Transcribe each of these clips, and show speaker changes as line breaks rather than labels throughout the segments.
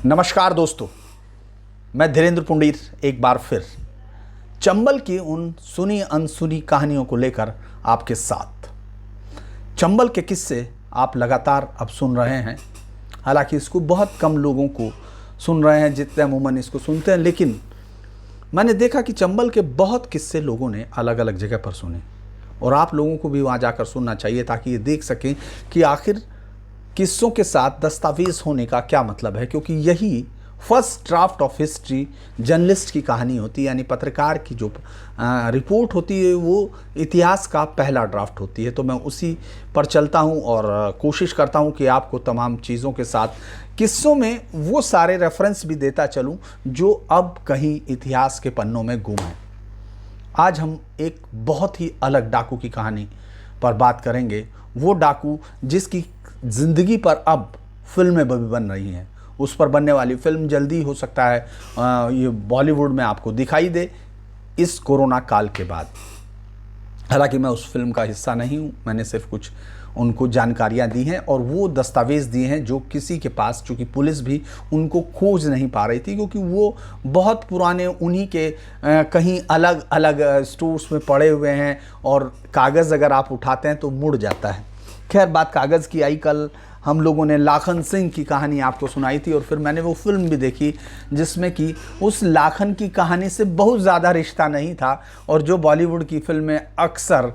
नमस्कार दोस्तों, मैं धीरेन्द्र पुंडीर एक बार फिर चंबल की उन सुनी अनसुनी कहानियों को लेकर आपके साथ। चंबल के किस्से आप लगातार अब सुन रहे हैं। हालांकि इसको बहुत कम लोगों को सुन रहे हैं जितने अमूमन इसको सुनते हैं, लेकिन मैंने देखा कि चंबल के बहुत किस्से लोगों ने अलग अलग जगह पर सुने और आप लोगों को भी वहाँ जाकर सुनना चाहिए ताकि ये देख सकें कि आखिर किस्सों के साथ दस्तावेज होने का क्या मतलब है। क्योंकि यही first draft of history journalist की कहानी होती है, यानी पत्रकार की जो रिपोर्ट होती है वो इतिहास का पहला ड्राफ्ट होती है। तो मैं उसी पर चलता हूँ और कोशिश करता हूँ कि आपको तमाम चीज़ों के साथ किस्सों में वो सारे रेफरेंस भी देता चलूँ जो अब कहीं इतिहास के पन्नों में गुम हैं। आज हम एक बहुत ही अलग डाकू की कहानी पर बात करेंगे। वो डाकू जिसकी ज़िंदगी पर अब फिल्में भी बन रही हैं। उस पर बनने वाली फिल्म जल्दी हो सकता है ये बॉलीवुड में आपको दिखाई दे इस कोरोना काल के बाद। हालांकि मैं उस फिल्म का हिस्सा नहीं हूँ, मैंने सिर्फ कुछ उनको जानकारियाँ दी हैं और वो दस्तावेज़ दिए हैं जो किसी के पास, चूँकि पुलिस भी उनको खोज नहीं पा रही थी क्योंकि वो बहुत पुराने उन्हीं के कहीं अलग अलग स्टोर्स में पड़े हुए हैं और कागज़ अगर आप उठाते हैं तो मुड़ जाता है। खैर, बात कागज़ की आई। कल हम लोगों ने लाखन सिंह की कहानी आपको सुनाई थी और फिर मैंने वो फिल्म भी देखी जिसमें कि उस लाखन की कहानी से बहुत ज़्यादा रिश्ता नहीं था और जो बॉलीवुड की फिल्में अक्सर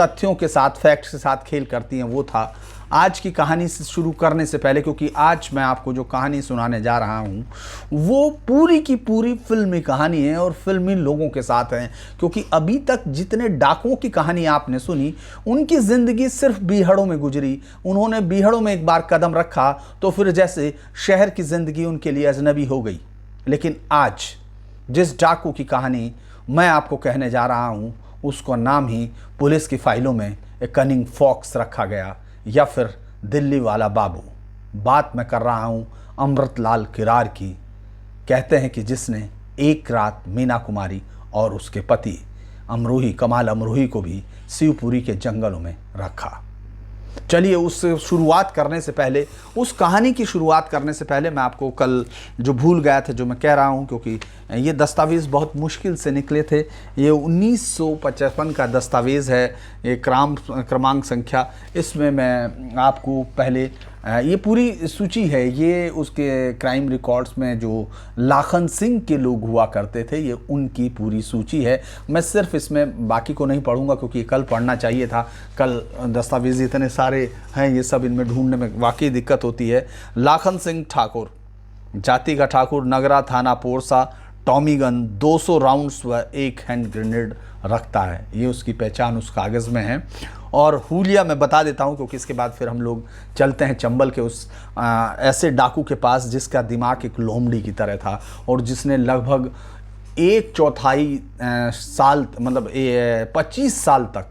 तथ्यों के साथ, फैक्ट्स के साथ खेल करती हैं वो था। आज की कहानी से शुरू करने से पहले, क्योंकि आज मैं आपको जो कहानी सुनाने जा रहा हूँ वो पूरी की पूरी फिल्मी कहानी है और फिल्मी लोगों के साथ है। क्योंकि अभी तक जितने डाकुओं की कहानी आपने सुनी उनकी ज़िंदगी सिर्फ बीहड़ों में गुजरी। उन्होंने बीहड़ों में एक बार कदम रखा तो फिर जैसे शहर की ज़िंदगी उनके लिए अजनबी हो गई। लेकिन आज जिस डाकू की कहानी मैं आपको कहने जा रहा हूँ उसका नाम ही पुलिस की फाइलों में एक कनिंग फॉक्स रखा गया, या फिर दिल्ली वाला बाबू। बात मैं कर रहा हूँ अमृतलाल किरार की। कहते हैं कि जिसने एक रात मीना कुमारी और उसके पति कमाल अमरोही को भी शिवपुरी के जंगलों में रखा। चलिए उस शुरुआत करने से पहले, उस कहानी की शुरुआत करने से पहले मैं आपको कल जो भूल गया था, जो मैं कह रहा हूँ, क्योंकि ये दस्तावेज़ बहुत मुश्किल से निकले थे। ये 1955 का दस्तावेज़ है, ये क्रमांक संख्या। इसमें मैं आपको पहले ये पूरी सूची है, ये उसके क्राइम रिकॉर्ड्स में जो लाखन सिंह के लोग हुआ करते थे ये उनकी पूरी सूची है। मैं सिर्फ इसमें बाकी को नहीं पढ़ूंगा क्योंकि कल पढ़ना चाहिए था। कल दस्तावेज़ इतने सारे हैं, ये सब इनमें ढूंढने में वाकई दिक्कत होती है। लाखन सिंह ठाकुर, जाति का ठाकुर, नगरा थाना पोरसा, टॉमी गन, 200 राउंड्स व एक हैंड ग्रेनेड रखता है। ये उसकी पहचान उस कागज़ में है। और हुलिया मैं बता देता हूँ क्योंकि इसके बाद फिर हम लोग चलते हैं चंबल के उस ऐसे डाकू के पास जिसका दिमाग एक लोमड़ी की तरह था और जिसने लगभग 1/4 साल, मतलब 25 साल तक,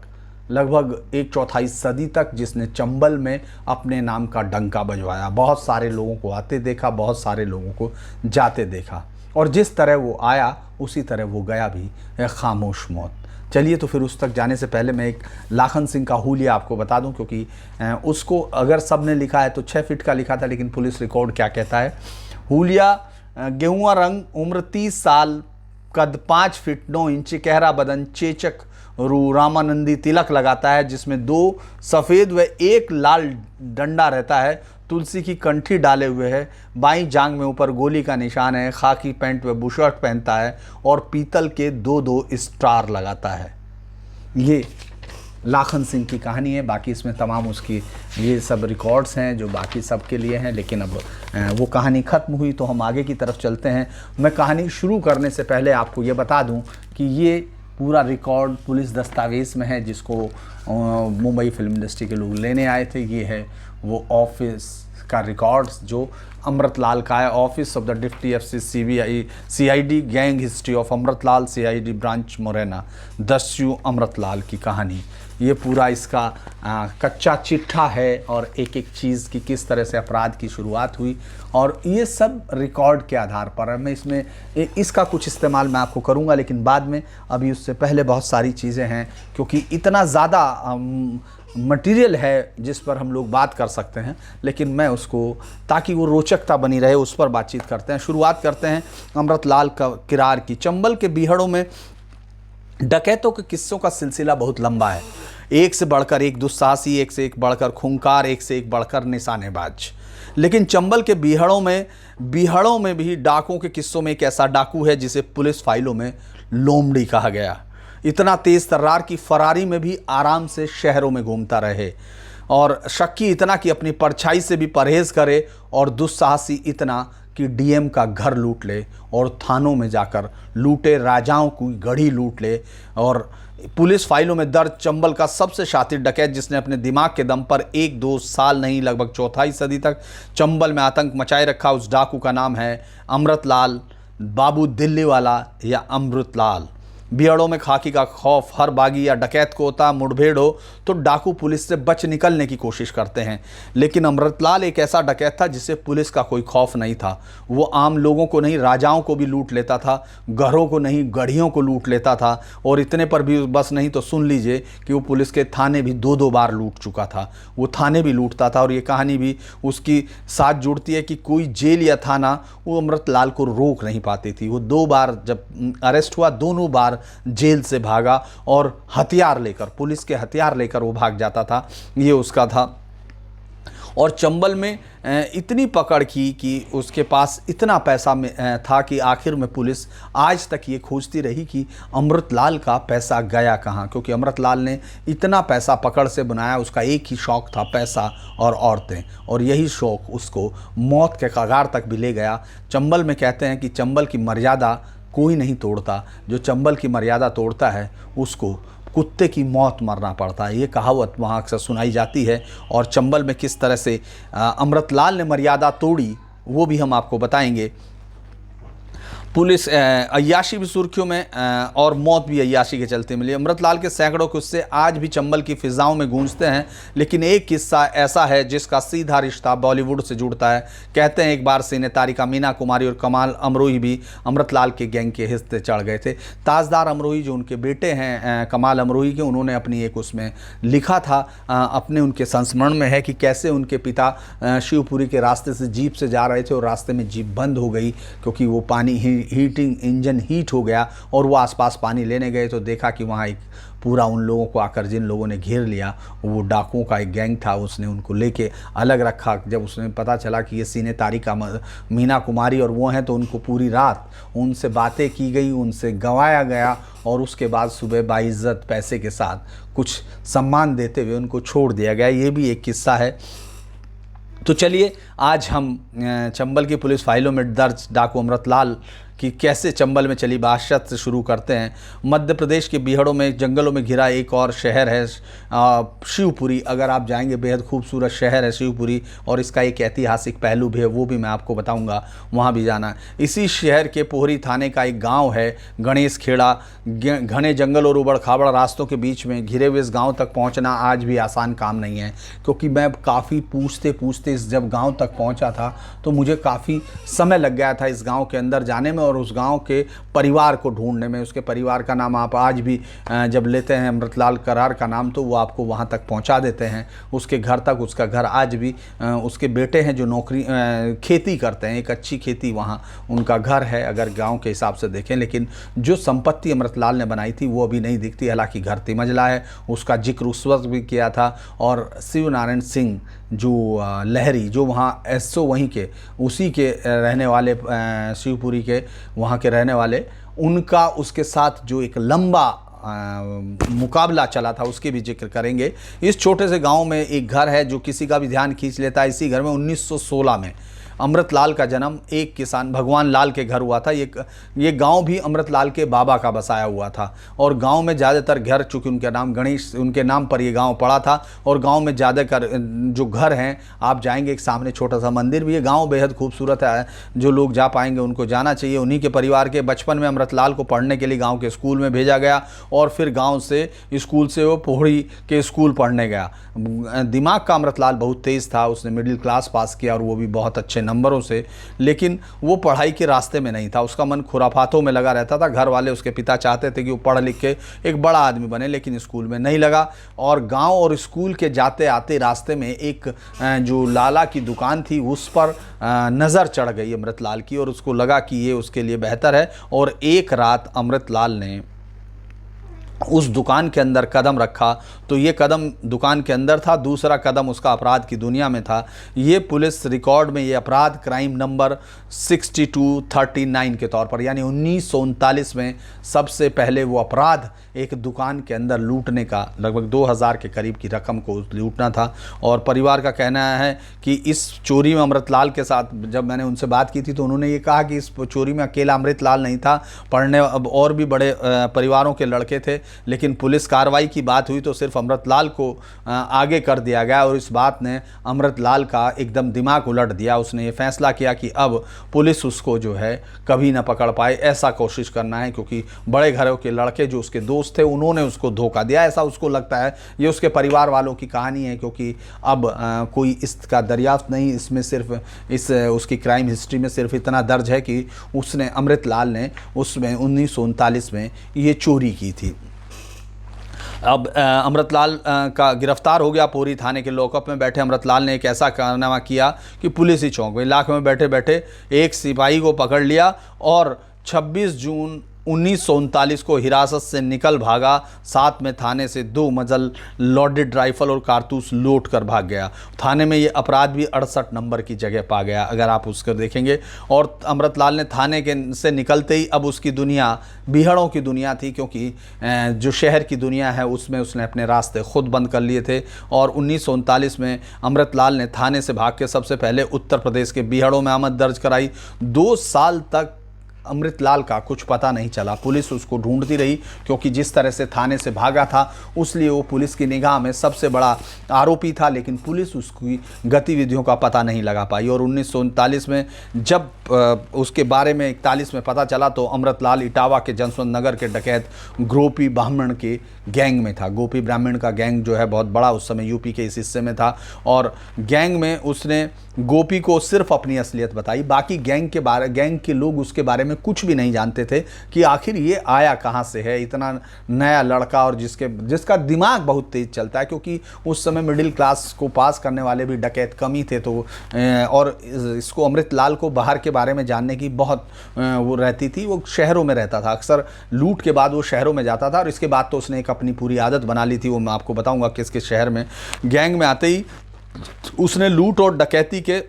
लगभग 1/4 सदी तक जिसने चंबल में अपने नाम का डंका बजवाया। बहुत सारे लोगों को आते देखा, बहुत सारे लोगों को जाते देखा और जिस तरह वो आया उसी तरह वो गया भी, खामोश मौत। चलिए तो फिर उस तक जाने से पहले मैं एक लाखन सिंह का हुलिया आपको बता दूं, क्योंकि उसको अगर सब ने लिखा है तो 6 फीट का लिखा था, लेकिन पुलिस रिकॉर्ड क्या कहता है। हुलिया गेहुआ रंग, उम्र 30 साल, कद 5 फीट 9 इंच, चेहरा बदन चेचक रू, रामानंदी तिलक लगाता है जिसमें 2 सफ़ेद व 1 लाल डंडा रहता है, तुलसी की कंठी डाले हुए है, बाईं जांग में ऊपर गोली का निशान है, खाकी पैंट व बुशर्ट पहनता है और पीतल के 2-2 स्टार लगाता है। ये लाखन सिंह की कहानी है। बाकी इसमें तमाम उसकी ये सब रिकॉर्ड्स हैं जो बाकी सब के लिए हैं, लेकिन अब वो कहानी ख़त्म हुई तो हम आगे की तरफ चलते हैं। मैं कहानी शुरू करने से पहले आपको ये बता दूं कि ये पूरा रिकॉर्ड पुलिस दस्तावेज़ में है जिसको मुंबई फिल्म इंडस्ट्री के लोग लेने आए थे। ये है वो ऑफिस का रिकॉर्ड्स जो अमृतलाल का है, office of the deputy F CID gang history of Amritlal, CID branch Morena, दस्यु अमृतलाल की कहानी। ये पूरा इसका कच्चा चिट्ठा है और एक एक चीज़ की किस तरह से अपराध की शुरुआत हुई और ये सब रिकॉर्ड के आधार पर है। मैं इसमें इसका कुछ इस्तेमाल मैं आपको करूंगा, लेकिन बाद में, अभी उससे पहले बहुत सारी चीज़ें हैं क्योंकि इतना ज़्यादा मटेरियल है जिस पर हम लोग बात कर सकते हैं, लेकिन मैं उसको, ताकि वो रोचकता बनी रहे, उस पर बातचीत करते हैं। शुरुआत करते हैं अमृतलाल का किरार की। चंबल के बीहड़ों में डकैतों के किस्सों का सिलसिला बहुत लंबा है। एक से बढ़कर एक दुस्साहसी, एक से एक बढ़कर खूंखार, एक से एक बढ़कर निशानेबाज। लेकिन चंबल के बीहड़ों में भी डाकुओं के किस्सों में एक ऐसा डाकू है जिसे पुलिस फाइलों में लोमड़ी कहा गया। इतना तेज तर्रार की फरारी में भी आराम से शहरों में घूमता रहे, और शक्की इतना कि अपनी परछाई से भी परहेज करे, और दुस्साहसी इतना कि डीएम का घर लूट ले और थानों में जाकर लूटे, राजाओं की गढ़ी लूट ले। और पुलिस फाइलों में दर्ज चंबल का सबसे शातिर डकैत, जिसने अपने दिमाग के दम पर 1-2 साल नहीं, लगभग चौथाई सदी तक चंबल में आतंक मचाए रखा, उस डाकू का नाम है अमृतलाल, बाबू दिल्ली वाला या अमृतलाल। बीहड़ों में खाकी का खौफ हर बागी या डकैत को होता। मुठभेड़ हो तो डाकू पुलिस से बच निकलने की कोशिश करते हैं, लेकिन अमृतलाल एक ऐसा डकैत था जिसे पुलिस का कोई खौफ नहीं था। वो आम लोगों को नहीं, राजाओं को भी लूट लेता था, घरों को नहीं, गढ़ियों को लूट लेता था। और इतने पर भी बस नहीं तो सुन लीजिए कि वो पुलिस के थाने भी 2-2 बार लूट चुका था। वो थाने भी लूटता था, और ये कहानी भी उसकी साथ जुड़ती है कि कोई जेल या थाना वो अमृतलाल को रोक नहीं पाती थी। वो 2 बार जब अरेस्ट हुआ, दोनों बार जेल से भागा, और हथियार लेकर, पुलिस के हथियार लेकर वो भाग जाता था। ये उसका था। और चंबल में इतनी पकड़ की कि उसके पास इतना पैसा था कि आखिर में पुलिस आज तक ये खोजती रही कि अमृतलाल का पैसा गया कहाँ, क्योंकि अमृतलाल ने इतना पैसा पकड़ से बनाया। उसका एक ही शौक़ था, पैसा और औरतें, और यही शौक़ उसको मौत के कगार तक भी ले गया। चंबल में कहते हैं कि चंबल की मर्यादा कोई नहीं तोड़ता, जो चंबल की मर्यादा तोड़ता है उसको कुत्ते की मौत मरना पड़ता है। ये कहावत वहाँ अक्सर सुनाई जाती है। और चंबल में किस तरह से अमृतलाल ने मर्यादा तोड़ी वो भी हम आपको बताएंगे। पुलिस अय्याशी भी सुर्खियों में, और मौत भी अय्याशी के चलते मिली। अमृतलाल के सैकड़ों किस्से आज भी चंबल की फिजाओं में गूंजते हैं, लेकिन एक किस्सा ऐसा है जिसका सीधा रिश्ता बॉलीवुड से जुड़ता है। कहते हैं एक बार सिने तारिका मीना कुमारी और कमाल अमरोही भी अमृतलाल के गैंग के हिस्से चढ़ गए थे। ताजदार अमरोही जो उनके बेटे हैं कमाल अमरोही के, उन्होंने अपनी एक उसमें लिखा था, अपने उनके संस्मरण में है कि कैसे उनके पिता शिवपुरी के रास्ते से जीप से जा रहे थे और रास्ते में जीप बंद हो गई क्योंकि वो पानी हीटिंग इंजन हीट हो गया, और वो आसपास पानी लेने गए तो देखा कि वहाँ एक पूरा उन लोगों को आकर, जिन लोगों ने घेर लिया, वो डाकुओं का एक गैंग था। उसने उनको लेके अलग रखा। जब उसने पता चला कि ये सीने तारिका मीना कुमारी और वो हैं, तो उनको पूरी रात उनसे बातें की गई, उनसे गंवाया गया, और उसके बाद सुबह बाइज्जत पैसे के साथ कुछ सम्मान देते हुए उनको छोड़ दिया गया। ये भी एक किस्सा है। तो चलिए आज हम चंबल की पुलिस फाइलों में दर्ज डाकू अमृतलाल कि कैसे चंबल में चली बादशाह से शुरू करते हैं। मध्य प्रदेश के बीहड़ों में, जंगलों में घिरा एक और शहर है शिवपुरी। अगर आप जाएंगे, बेहद खूबसूरत शहर है शिवपुरी, और इसका एक ऐतिहासिक पहलू भी है, वो भी मैं आपको बताऊंगा, वहाँ भी जाना है। इसी शहर के पोहरी थाने का एक गांव है गणेश खेड़ा। घने जंगल और उबड़ खाबड़ रास्तों के बीच में घिरे हुए इस गाँव तक पहुँचना आज भी आसान काम नहीं है, क्योंकि मैं काफ़ी पूछते पूछते जब गाँव तक पहुँचा था तो मुझे काफ़ी समय लग गया था इस गाँव के अंदर जाने में और उस गांव के परिवार को ढूंढने में। उसके परिवार का नाम आप आज भी जब लेते हैं अमृतलाल करार का नाम, तो वो आपको वहां तक पहुंचा देते हैं, उसके घर तक। उसका घर आज भी, उसके बेटे हैं जो नौकरी खेती करते हैं, एक अच्छी खेती वहां उनका घर है अगर गांव के हिसाब से देखें। लेकिन जो संपत्ति अमृतलाल ने बनाई थी वो अभी नहीं दिखती। हालांकि घर तिमंजला है, उसका जिक्र उस वक्त भी किया था। और शिव नारायण सिंह जो लहरी, जो वहाँ एसओ वहीं के, उसी के रहने वाले, शिवपुरी के वहाँ के रहने वाले, उनका उसके साथ जो एक लंबा मुकाबला चला था उसके भी जिक्र करेंगे। इस छोटे से गांव में एक घर है जो किसी का भी ध्यान खींच लेता है। इसी घर में 1916 में अमृतलाल का जन्म एक किसान भगवान लाल के घर हुआ था। ये गांव भी अमृतलाल के बाबा का बसाया हुआ था, और गांव में ज़्यादातर घर, चूँकि उनका नाम गणेश, उनके नाम पर ये गांव पड़ा था, और गांव में ज़्यादातर जो घर हैं, आप जाएंगे एक सामने छोटा सा मंदिर भी है। गांव बेहद खूबसूरत है, जो लोग जा पाएंगे उनको जाना चाहिए। उन्हीं के परिवार के बचपन में अमृतलाल को पढ़ने के लिए गाँव के स्कूल में भेजा गया, और फिर गाँव से स्कूल से वो पोहड़ी के स्कूल पढ़ने गया। दिमाग का अमृतलाल बहुत तेज़ था, उसने मिडिल क्लास पास किया और वो भी बहुत अच्छे नंबरों से, लेकिन वो पढ़ाई के रास्ते में नहीं था। उसका मन खुराफातों में लगा रहता था। घर वाले, उसके पिता चाहते थे कि वो पढ़ लिख के एक बड़ा आदमी बने, लेकिन स्कूल में नहीं लगा। और गांव और स्कूल के जाते आते रास्ते में एक जो लाला की दुकान थी उस पर नज़र चढ़ गई अमृतलाल की, और उसको लगा कि ये उसके लिए बेहतर है। और एक रात अमृतलाल ने उस दुकान के अंदर कदम रखा तो ये कदम दुकान के अंदर था, दूसरा कदम उसका अपराध की दुनिया में था। ये पुलिस रिकॉर्ड में ये अपराध क्राइम नंबर 6239 के तौर पर, यानी 1939 में सबसे पहले वो अपराध एक दुकान के अंदर लूटने का, लगभग 2000 के करीब की रकम को लूटना था। और परिवार का कहना है कि इस चोरी में अमृतलाल के साथ, जब मैंने उनसे बात की थी तो उन्होंने ये कहा कि इस चोरी में अकेला अमृतलाल नहीं था, पढ़ने अब और भी बड़े परिवारों के लड़के थे। लेकिन पुलिस कार्रवाई की बात हुई तो सिर्फ अमृतलाल को आगे कर दिया गया, और इस बात ने अमृतलाल का एकदम दिमाग उलट दिया। उसने ये फैसला किया कि अब पुलिस उसको जो है कभी ना पकड़ पाए, ऐसा कोशिश करना है, क्योंकि बड़े घरों के लड़के जो उसके दोस्त थे उन्होंने उसको धोखा दिया, ऐसा उसको लगता है। ये उसके परिवार वालों की कहानी है, क्योंकि अब कोई इसका दरियाफ्त नहीं, इसमें सिर्फ इस उसकी क्राइम हिस्ट्री में सिर्फ इतना दर्ज है कि उसने, अमृतलाल ने उसमें 1939 में ये चोरी की थी। अब अमृतलाल का गिरफ्तार हो गया। पूरी थाने के लॉकअप में बैठे अमृतलाल ने एक ऐसा कारनामा किया कि पुलिस ही चौंक गई। इलाके में बैठे बैठे एक सिपाही को पकड़ लिया और 26 जून 1939 को हिरासत से निकल भागा। साथ में थाने से 2 मजल लोडेड राइफल और कारतूस लूट कर भाग गया। थाने में ये अपराध भी 68 नंबर की जगह पा गया, अगर आप उसको देखेंगे। और अमृतलाल ने थाने के से निकलते ही अब उसकी दुनिया बीहड़ों की दुनिया थी, क्योंकि जो शहर की दुनिया है उसमें उसने अपने रास्ते खुद बंद कर लिए थे। और 1939 में अमृतलाल ने थाने से भाग के सबसे पहले उत्तर प्रदेश के बीहड़ों में आमद दर्ज कराई। 2 साल तक अमृतलाल का कुछ पता नहीं चला। पुलिस उसको ढूंढती रही, क्योंकि जिस तरह से थाने से भागा था उसलिए वो पुलिस की निगाह में सबसे बड़ा आरोपी था, लेकिन पुलिस उसकी गतिविधियों का पता नहीं लगा पाई। और 1939 में जब उसके बारे में 41 में पता चला तो अमृतलाल इटावा के जसवंत नगर के डकैत गोपी ब्राह्मण के गैंग में था। गोपी ब्राह्मण का गैंग जो है बहुत बड़ा उस समय यूपी के इस हिस्से में था, और गैंग में उसने गोपी को सिर्फ अपनी असलियत बताई। बाकी गैंग के लोग उसके बारे में कुछ भी नहीं जानते थे कि आखिर ये आया कहाँ से है, इतना नया लड़का, और जिसका दिमाग बहुत तेज चलता है, क्योंकि उस समय मिडिल क्लास को पास करने वाले भी डकैत कम ही थे। तो और इसको अमृतलाल को बाहर के बारे में जानने की बहुत वो रहती थी। वो शहरों में रहता था, अक्सर लूट के बाद वो शहरों में जाता था, और इसके बाद तो उसने एक अपनी पूरी आदत बना ली थी। वो मैं आपको बताऊंगा किस किस शहर में। गैंग में आते ही उसने लूट और डकैती के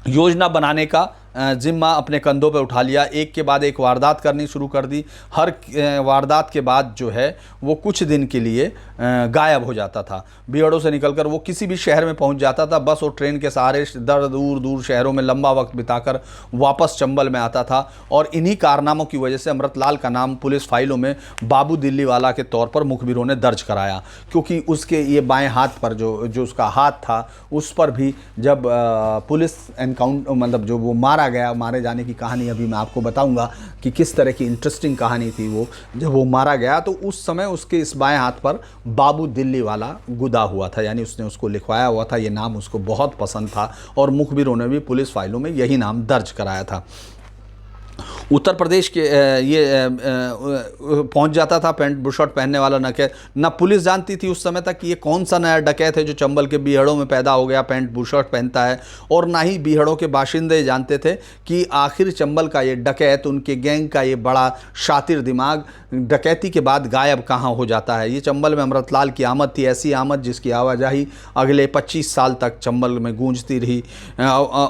योजना बनाने का जिम्मा अपने कंधों पे उठा लिया। एक के बाद एक वारदात करनी शुरू कर दी। हर वारदात के बाद जो है वो कुछ दिन के लिए गायब हो जाता था। बीहड़ों से निकलकर वो किसी भी शहर में पहुंच जाता था। बस और ट्रेन के सहारे दूर दूर शहरों में लंबा वक्त बिताकर वापस चंबल में आता था। और इन्हीं कारनामों की वजह से अमृतलाल का नाम पुलिस फाइलों में बाबू दिल्ली वाला के तौर पर मुखबिरों ने दर्ज कराया, क्योंकि उसके ये बाएं हाथ पर जो उसका हाथ था उस पर भी जब पुलिस एनकाउंटर, मतलब जो वो मारे जाने की कहानी अभी मैं आपको बताऊंगा कि किस तरह की इंटरेस्टिंग कहानी थी वो। जब वो मारा गया तो उस समय उसके इस बाएं हाथ पर बाबू दिल्ली वाला गुदा हुआ था, यानी उसने उसको लिखवाया हुआ था। ये नाम उसको बहुत पसंद था और मुखबिरों ने भी पुलिस फाइलों में यही नाम दर्ज कराया था। उत्तर प्रदेश के ये पहुंच जाता था पैंट बुशर्ट पहनने वाला डकैत। ना पुलिस जानती थी उस समय तक कि ये कौन सा नया डकैत है जो चंबल के बीहड़ों में पैदा हो गया, पैंट बुशर्ट पहनता है। और ना ही बीहड़ों के बाशिंदे जानते थे कि आखिर चंबल का ये डकैत, उनके गैंग का ये बड़ा शातिर दिमाग डकैती के बाद गायब कहाँ हो जाता है। ये चंबल में अमृतलाल की आमद थी, ऐसी आमद जिसकी आवाजाही अगले 25 साल तक चंबल में गूंजती रही।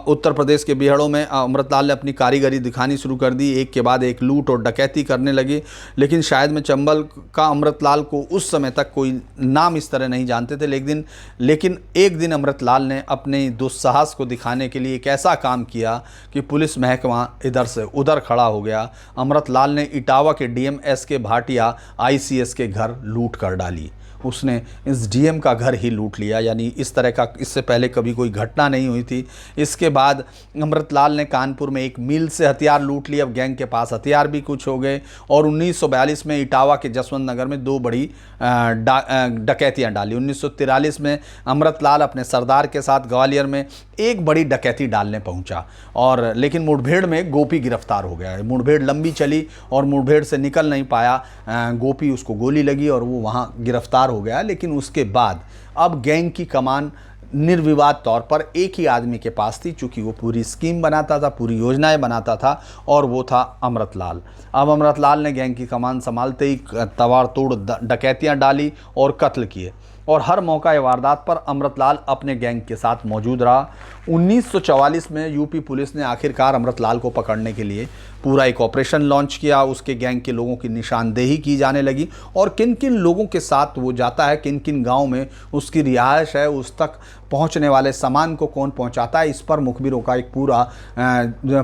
उत्तर प्रदेश के बीहड़ों में अमृतलाल ने अपनी कारीगरी दिखानी शुरू कर दी। एक के बाद एक लूट और डकैती करने लगे, लेकिन शायद में चंबल का अमृतलाल को उस समय तक कोई नाम इस तरह नहीं जानते थे। लेकिन एक दिन अमृतलाल ने अपने दुस्साहस को दिखाने के लिए एक ऐसा काम किया कि पुलिस महकमा इधर से उधर खड़ा हो गया। अमृतलाल ने इटावा के डीएम एस के भाटिया ICS के घर लूट कर डाली। उसने इस डीएम का घर ही लूट लिया। यानी इस तरह का इससे पहले कभी कोई घटना नहीं हुई थी। इसके बाद अमृतलाल ने कानपुर में एक मिल से हथियार लूट लिए। अब गैंग के पास हथियार भी कुछ हो गए और 1942 में इटावा के जसवंत नगर में 2 बड़ी डकैतियां डाली। 1943 में अमृतलाल अपने सरदार के साथ ग्वालियर में एक बड़ी डकैती डालने पहुंचा और लेकिन मुठभेड़ में गोपी गिरफ्तार हो गया। मुठभेड़ लंबी चली और मुठभेड़ से निकल नहीं पाया। गोपी, उसको गोली लगी और वो वहां गिरफ्तार हो गया। लेकिन उसके बाद अब गैंग की कमान निर्विवाद तौर पर एक ही आदमी के पास थी, चूंकि वो पूरी स्कीम बनाता था, पूरी योजनाएं बनाता था, और वो था अमृतलाल। अब अमृतलाल ने गैंग की कमान संभालते ही तवाड़ तोड़ डकैतियां डाली और कत्ल किए और हर मौका वारदात पर अमृतलाल अपने गैंग के साथ मौजूद रहा। 1944 में यूपी पुलिस ने आखिरकार अमृतलाल को पकड़ने के लिए पूरा एक ऑपरेशन लॉन्च किया। उसके गैंग के लोगों की निशानदेही की जाने लगी और किन किन लोगों के साथ वो जाता है, किन किन गांव में उसकी रिहाइश है, उस तक पहुंचने वाले सामान को कौन पहुंचाता है, इस पर मुखबिरों का एक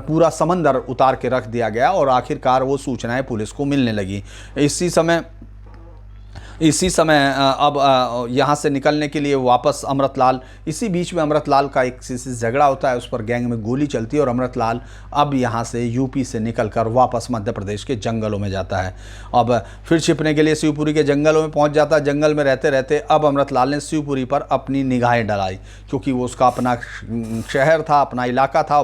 पूरा समंदर उतार के रख दिया गया और आखिरकार वो सूचनाएं पुलिस को मिलने लगी। इसी समय अब यहाँ से निकलने के लिए वापस अमृतलाल, इसी बीच में अमृतलाल का एक किसी से झगड़ा होता है, उस पर गैंग में गोली चलती है और अमृतलाल अब यहाँ से यूपी से निकलकर वापस मध्य प्रदेश के जंगलों में जाता है। अब फिर छिपने के लिए शिवपुरी के जंगलों में पहुँच जाता है। जंगल में रहते रहते अब अमृतलाल ने शिवपुरी पर अपनी निगाहें डलाई, क्योंकि वो उसका अपना शहर था, अपना इलाका था,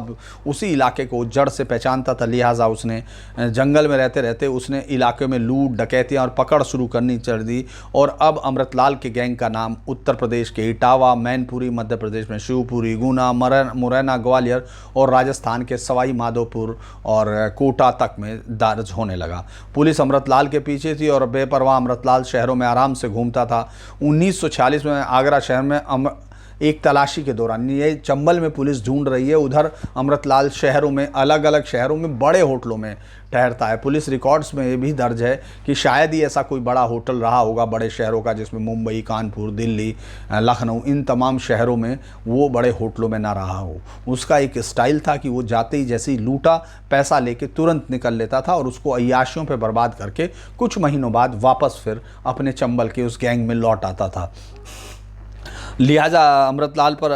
उसी इलाके को जड़ से पहचानता था। लिहाजा उसने जंगल में रहते रहते उसने इलाके में लूट, डकैतियाँ और पकड़ शुरू करनी चढ़ दी और अब अमृतलाल के गैंग का नाम उत्तर प्रदेश के इटावा, मैनपुरी, मध्य प्रदेश में शिवपुरी, गुना, मुरैना, ग्वालियर और राजस्थान के सवाई माधोपुर और कोटा तक में दर्ज होने लगा। पुलिस अमृतलाल के पीछे थी और बेपरवाह अमृतलाल शहरों में आराम से घूमता था। 1946 में आगरा शहर में एक तलाशी के दौरान, ये चंबल में पुलिस ढूंढ रही है, उधर अमृतलाल शहरों में, अलग अलग शहरों में बड़े होटलों में ठहरता है। पुलिस रिकॉर्ड्स में ये भी दर्ज है कि शायद ही ऐसा कोई बड़ा होटल रहा होगा बड़े शहरों का, जिसमें मुंबई, कानपुर, दिल्ली, लखनऊ, इन तमाम शहरों में वो बड़े होटलों में ना रहा हो। उसका एक स्टाइल था कि वो जाते ही जैसे ही लूटा, पैसा लेके तुरंत निकल लेता था और उसको अय्याशियों पे बर्बाद करके कुछ महीनों बाद वापस फिर अपने चंबल के उस गैंग में लौट आता था। लिहाजा अमृतलाल पर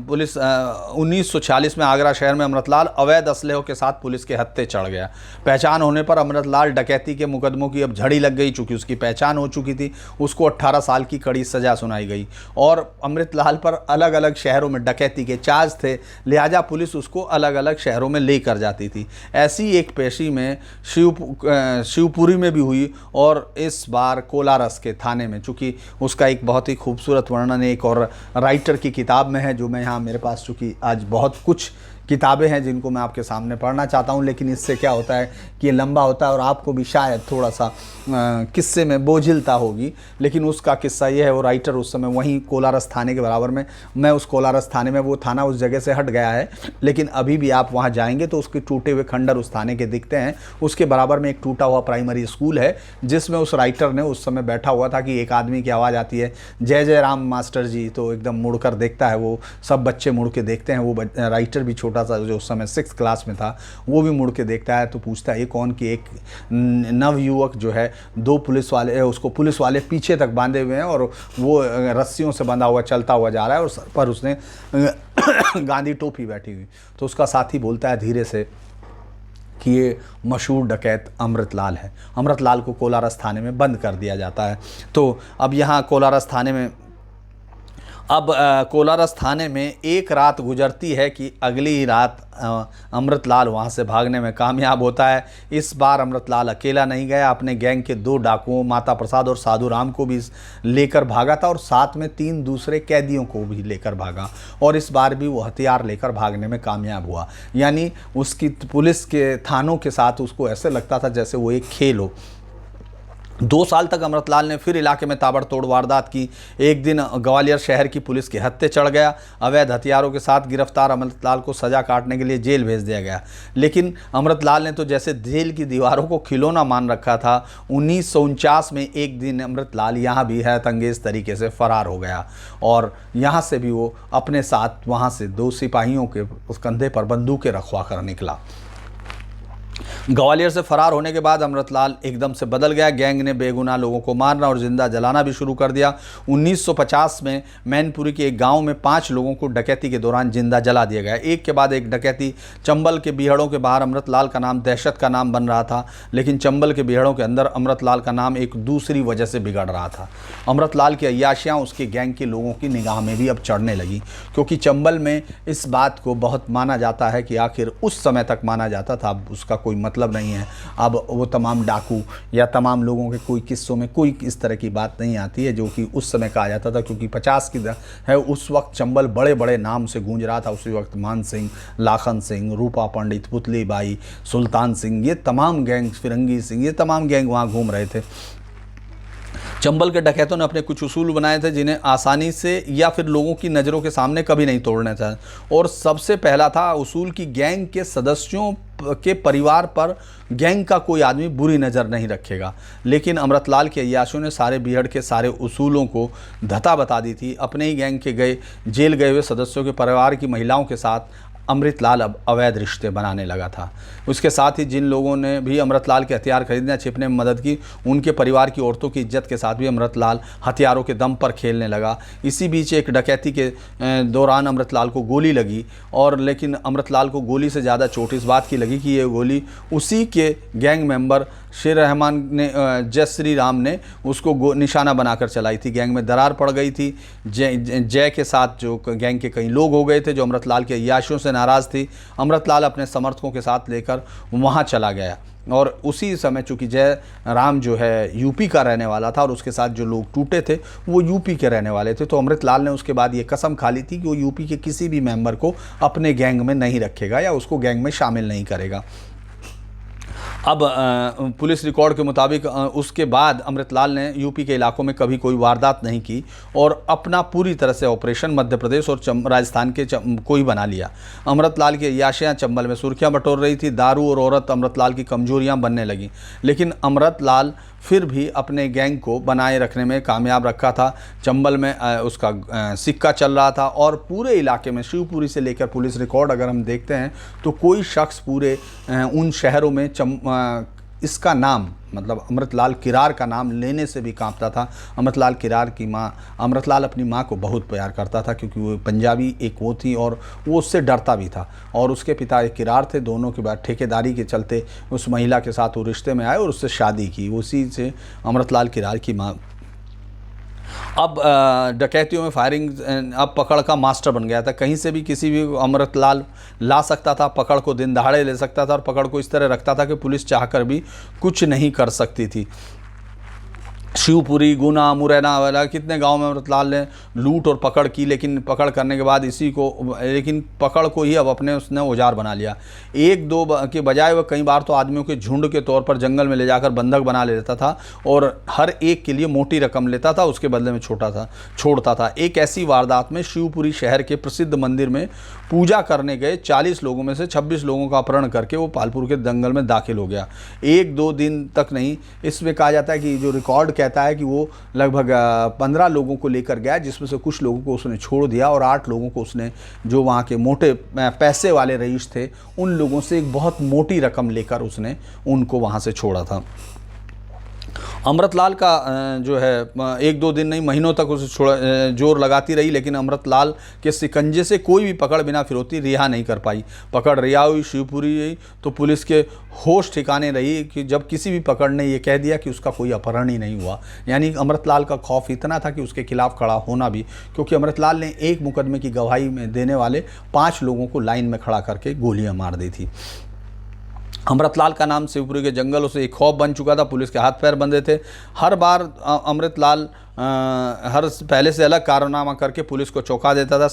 पुलिस 1946 में आगरा शहर में अमृतलाल अवैध असलहों के साथ पुलिस के हत्थे चढ़ गया। पहचान होने पर अमृतलाल डकैती के मुकदमों की अब झड़ी लग गई। चूँकि उसकी पहचान हो चुकी थी, उसको 18 साल की कड़ी सज़ा सुनाई गई और अमृतलाल पर अलग अलग शहरों में डकैती के चार्ज थे। लिहाजा पुलिस उसको अलग अलग शहरों में लेकर जाती थी। ऐसी एक पेशी में शिवपुरी में भी हुई और इस बार कोलारस के थाने में, चूँकि उसका एक बहुत ही खूबसूरत वर्णन एक और राइटर की किताब में है, जो मैं यहाँ मेरे पास, चूँकि आज बहुत कुछ किताबें हैं जिनको मैं आपके सामने पढ़ना चाहता हूँ, लेकिन इससे क्या होता है कि ये लंबा होता है और आपको भी शायद थोड़ा सा किस्से में बोझिलता होगी। लेकिन उसका किस्सा ये है, वो राइटर उस समय वहीं कोलारस थाने के बराबर में, मैं उस कोलारस थाने में, वो थाना उस जगह से हट गया है, लेकिन अभी भी आप वहाँ जाएंगे तो उसके टूटे हुए खंडर उस थाने के दिखते हैं। उसके बराबर में एक टूटा हुआ प्राइमरी स्कूल है, जिसमें उस राइटर ने उस समय बैठा हुआ था कि एक आदमी की आवाज़ आती है, जय जय राम मास्टर जी। तो एकदम मुड़कर देखता है, वो सब बच्चे मुड़ के देखते हैं। वो राइटर भी छोटा सा, जो उस समय 6th क्लास में था, वो भी मुड़ के देखता है। तो पूछता है ये कौन, की एक नवयुवक जो है, 2 पुलिस वाले, उसको पुलिस वाले पीछे तक बांधे हुए हैं और वो रस्सियों से बंधा हुआ चलता हुआ जा रहा है और सर पर उसने गांधी टोपी बैठी हुई। तो उसका साथी बोलता है धीरे से कि ये मशहूर डकैत अमृतलाल है। अमृतलाल को कोलारस थाने में बंद कर दिया जाता है। तो अब यहाँ कोलारस थाने में एक रात गुजरती है कि अगली ही रात अमृतलाल वहाँ से भागने में कामयाब होता है। इस बार अमृतलाल अकेला नहीं गया, अपने गैंग के 2 डाकुओं माता प्रसाद और साधु राम को भी लेकर भागा था और साथ में 3 दूसरे कैदियों को भी लेकर भागा और इस बार भी वो हथियार लेकर भागने में कामयाब हुआ। यानी उसकी पुलिस के थानों के साथ उसको ऐसे लगता था जैसे वो एक खेल हो। 2 साल तक अमृतलाल ने फिर इलाके में ताबड़तोड़ वारदात की। एक दिन ग्वालियर शहर की पुलिस के हत्थे चढ़ गया। अवैध हथियारों के साथ गिरफ्तार अमृतलाल को सजा काटने के लिए जेल भेज दिया गया। लेकिन अमृतलाल ने तो जैसे जेल की दीवारों को खिलौना मान रखा था। 1949 में एक दिन अमृतलाल यहाँ भी हैरतअंगेज तरीके से फरार हो गया और यहाँ से भी वो अपने साथ वहाँ से 2 सिपाहियों के उस कंधे पर बंदूकें रखवा कर निकला। ग्वालियर से फरार होने के बाद अमृतलाल एकदम से बदल गया। गैंग ने बेगुनाह लोगों को मारना और जिंदा जलाना भी शुरू कर दिया। 1950 में मैनपुरी के एक गांव में 5 लोगों को डकैती के दौरान जिंदा जला दिया गया। एक के बाद एक डकैती। चंबल के बीहड़ों के बाहर अमृतलाल का नाम दहशत का नाम बन रहा था, लेकिन चंबल के बीहड़ों के अंदर अमृतलाल का नाम एक दूसरी वजह से बिगड़ रहा था। अमृतलाल की अय्याशियाँ उसके गैंग के लोगों की निगाह में भी अब चढ़ने लगी, क्योंकि चंबल में इस बात को बहुत माना जाता है कि आखिर उस समय तक माना जाता था, अब उसका कोई मतलब नहीं है। अब वो तमाम डाकू या तमाम लोगों के कोई किस्सों में कोई इस तरह की बात नहीं आती है जो कि उस समय कहा जाता था, क्योंकि 50 की है उस वक्त चंबल बड़े बड़े नाम से गूंज रहा था। उसी वक्त मान सिंह, लाखन सिंह, रूपा पंडित, पुतली बाई, सुल्तान सिंह, ये तमाम गैंग, फिरंगी सिंह, ये तमाम गैंग वहाँ घूम रहे थे। चंबल के डकैतों ने अपने कुछ उसूल बनाए थे जिन्हें आसानी से या फिर लोगों की नज़रों के सामने कभी नहीं तोड़ना था। और सबसे पहला था उसूल की गैंग के सदस्यों के परिवार पर गैंग का कोई आदमी बुरी नज़र नहीं रखेगा। लेकिन अमृतलाल के अय्याशियों ने सारे बीहड़ के सारे उसूलों को धता बता दी थी। अपने ही गैंग के जेल गए हुए सदस्यों के परिवार की महिलाओं के साथ अमृतलाल अब अवैध रिश्ते बनाने लगा था। उसके साथ ही जिन लोगों ने भी अमृतलाल के हथियार खरीदने छिपने में मदद की, उनके परिवार की औरतों की इज्जत के साथ भी अमृतलाल हथियारों के दम पर खेलने लगा। इसी बीच एक डकैती के दौरान अमृतलाल को गोली लगी, और लेकिन अमृतलाल को गोली से ज़्यादा चोट इस बात की लगी कि ये गोली उसी के गैंग मेंबर शेर रहमान ने, जय श्री राम ने उसको निशाना बनाकर चलाई थी। गैंग में दरार पड़ गई थी। जय के साथ जो गैंग के कई लोग हो गए थे जो अमृतलाल के अय्याशियों से नाराज़ थी। अमृतलाल अपने समर्थकों के साथ लेकर वहाँ चला गया, और उसी समय चूँकि जय राम जो है यूपी का रहने वाला था और उसके साथ जो लोग टूटे थे वो यूपी के रहने वाले थे, तो अमृतलाल ने उसके बाद ये कसम खा ली थी कि वो यूपी के किसी भी मेंबर को अपने गैंग में नहीं रखेगा या उसको गैंग में शामिल नहीं करेगा। अब पुलिस रिकॉर्ड के मुताबिक उसके बाद अमृतलाल ने यूपी के इलाकों में कभी कोई वारदात नहीं की और अपना पूरी तरह से ऑपरेशन मध्य प्रदेश और राजस्थान के को ही बना लिया। अमृतलाल की अय्याशियाँ चंबल में सुर्खियाँ बटोर रही थी। दारू और औरत अमृतलाल की कमजोरियाँ बनने लगीं, लेकिन अमृतलाल फिर भी अपने गैंग को बनाए रखने में कामयाब रखा था। चंबल में उसका सिक्का चल रहा था और पूरे इलाके में शिवपुरी से लेकर पुलिस रिकॉर्ड अगर हम देखते हैं तो कोई शख्स पूरे उन शहरों में इसका नाम मतलब अमृतलाल किरार का नाम लेने से भी कांपता था। अमृतलाल किरार की माँ, अमृतलाल अपनी माँ को बहुत प्यार करता था क्योंकि वो पंजाबी एक वो थी और वो उससे डरता भी था। और उसके पिता एक किरार थे। दोनों के बाद ठेकेदारी के चलते उस महिला के साथ वो रिश्ते में आए और उससे शादी की। उसी से अमृतलाल किरार की माँ अब डकैतियों में फायरिंग अब पकड़ का मास्टर बन गया था। कहीं से भी किसी भी अमृतलाल ला सकता था, पकड़ को दिन दहाड़े ले सकता था और पकड़ को इस तरह रखता था कि पुलिस चाहकर भी कुछ नहीं कर सकती थी। शिवपुरी, गुना, मुरैना वाला कितने गांव में अमृतलाल ने लूट और पकड़ की, लेकिन पकड़ करने के बाद लेकिन पकड़ को ही अब अपने उसने औजार बना लिया। एक दो के बजाय वह कई बार तो आदमियों के झुंड के तौर पर जंगल में ले जाकर बंधक बना लेता था और हर एक के लिए मोटी रकम लेता था, उसके बदले में छोड़ता था। एक ऐसी वारदात में शिवपुरी शहर के प्रसिद्ध मंदिर में पूजा करने गए 40 लोगों में से 26 लोगों का अपहरण करके वो पालपुर के जंगल में दाखिल हो गया। 1-2 दिन तक नहीं, इसमें कहा जाता है कि जो रिकॉर्ड कहता है कि वो लगभग 15 लोगों को लेकर गया, जिसमें से कुछ लोगों को उसने छोड़ दिया और 8 लोगों को उसने, जो वहाँ के मोटे पैसे वाले रईस थे, उन लोगों से एक बहुत मोटी रकम लेकर उसने उनको वहाँ से छोड़ा था। अमृतलाल का जो है 1-2 दिन नहीं महीनों तक उसे जोर लगाती रही, लेकिन अमृतलाल के शिकंजे से कोई भी पकड़ बिना फिरौती रिहा नहीं कर पाई। पकड़ रिहा हुई, शिवपुरी हुई तो पुलिस के होश ठिकाने रही कि जब किसी भी पकड़ ने ये कह दिया कि उसका कोई अपहरण ही नहीं हुआ। यानी अमृतलाल का खौफ इतना था कि उसके खिलाफ खड़ा होना भी, क्योंकि अमृतलाल ने एक मुकदमे की गवाही में देने वाले 5 लोगों को लाइन में खड़ा करके गोलियां मार दी थी। अमृतलाल का नाम शिवपुरी के जंगलों से एक खौफ बन चुका था। पुलिस के हाथ पैर बंधे थे। हर बार अमृतलाल पहले से अलग कारनामा करके पुलिस को चौंका देता था।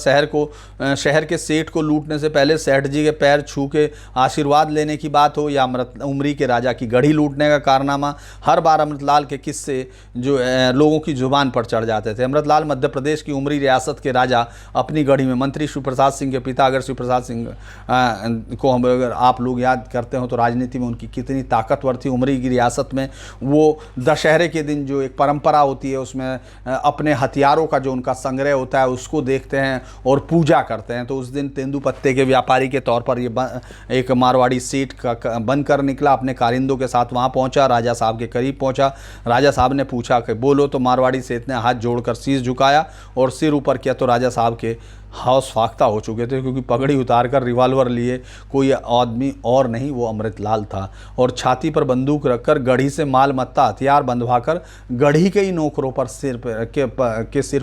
शहर के सेठ को लूटने से पहले सेठ जी के पैर छू के आशीर्वाद लेने की बात हो या उमरी के राजा की गढ़ी लूटने का कारनामा, हर बार अमृतलाल के किस्से जो लोगों की जुबान पर चढ़ जाते थे। अमृतलाल मध्य प्रदेश की उमरी रियासत के राजा अपनी गढ़ी में मंत्री शिवप्रसाद सिंह के पिता, अगर शिवप्रसाद सिंह को हम अगर आप लोग याद करते हो तो राजनीति में उनकी कितनी ताकतवर थी। उमरी की रियासत में वो दशहरे के दिन जो एक परंपरा होती है उसमें अपने हथियारों का जो उनका संग्रह होता है उसको देखते हैं और पूजा करते हैं। तो उस दिन तेंदुपत्ते के व्यापारी के तौर पर ये एक मारवाड़ी सेठ का बनकर निकला, अपने कारिंदों के साथ वहाँ पहुँचा, राजा साहब के करीब पहुँचा। राजा साहब ने पूछा कि बोलो, तो मारवाड़ी सेठ ने हाथ जोड़कर शीश झुकाया और सिर ऊपर किया तो राजा साहब के हाउस फाख्ता हो चुके थे, क्योंकि पगड़ी उतारकर रिवॉल्वर लिए कोई आदमी और नहीं, वो अमृतलाल था। और छाती पर बंदूक रखकर गढ़ी से माल मत्ता हथियार बंधवाकर गढ़ी के ही नौकरों पर सिर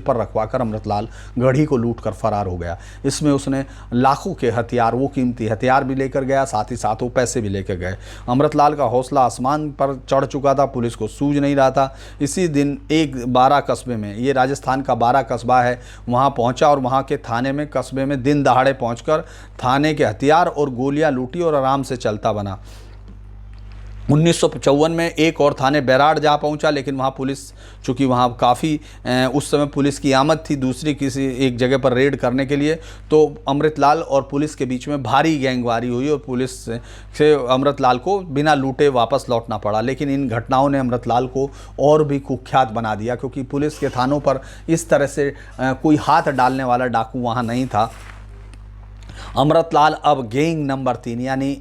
पर रखवाकर अमृतलाल गढ़ी को लूटकर फरार हो गया। इसमें उसने लाखों के हथियार, वो कीमती हथियार भी लेकर गया, साथ ही साथ वो पैसे भी लेकर गए। अमृतलाल का हौसला आसमान पर चढ़ चुका था, पुलिस को सूझ नहीं रहा था। इसी दिन एक बारा कस्बे में, ये राजस्थान का बारा कस्बा है, वहाँ पहुँचा और वहाँ के थाने में, कस्बे में दिन दहाड़े पहुंचकर थाने के हथियार और गोलियां लूटी और आराम से चलता बना। 1954 में एक और थाने बैराड़ जा पहुंचा, लेकिन वहाँ पुलिस, चूँकि वहाँ काफ़ी उस समय पुलिस की आमद थी दूसरी किसी एक जगह पर रेड करने के लिए, तो अमृतलाल और पुलिस के बीच में भारी गैंगवारी हुई और पुलिस से अमृतलाल को बिना लूटे वापस लौटना पड़ा। लेकिन इन घटनाओं ने अमृतलाल को और भी कुख्यात बना दिया, क्योंकि पुलिस के थानों पर इस तरह से कोई हाथ डालने वाला डाकू वहाँ नहीं था। अमृतलाल अब गैंग नंबर 3 यानी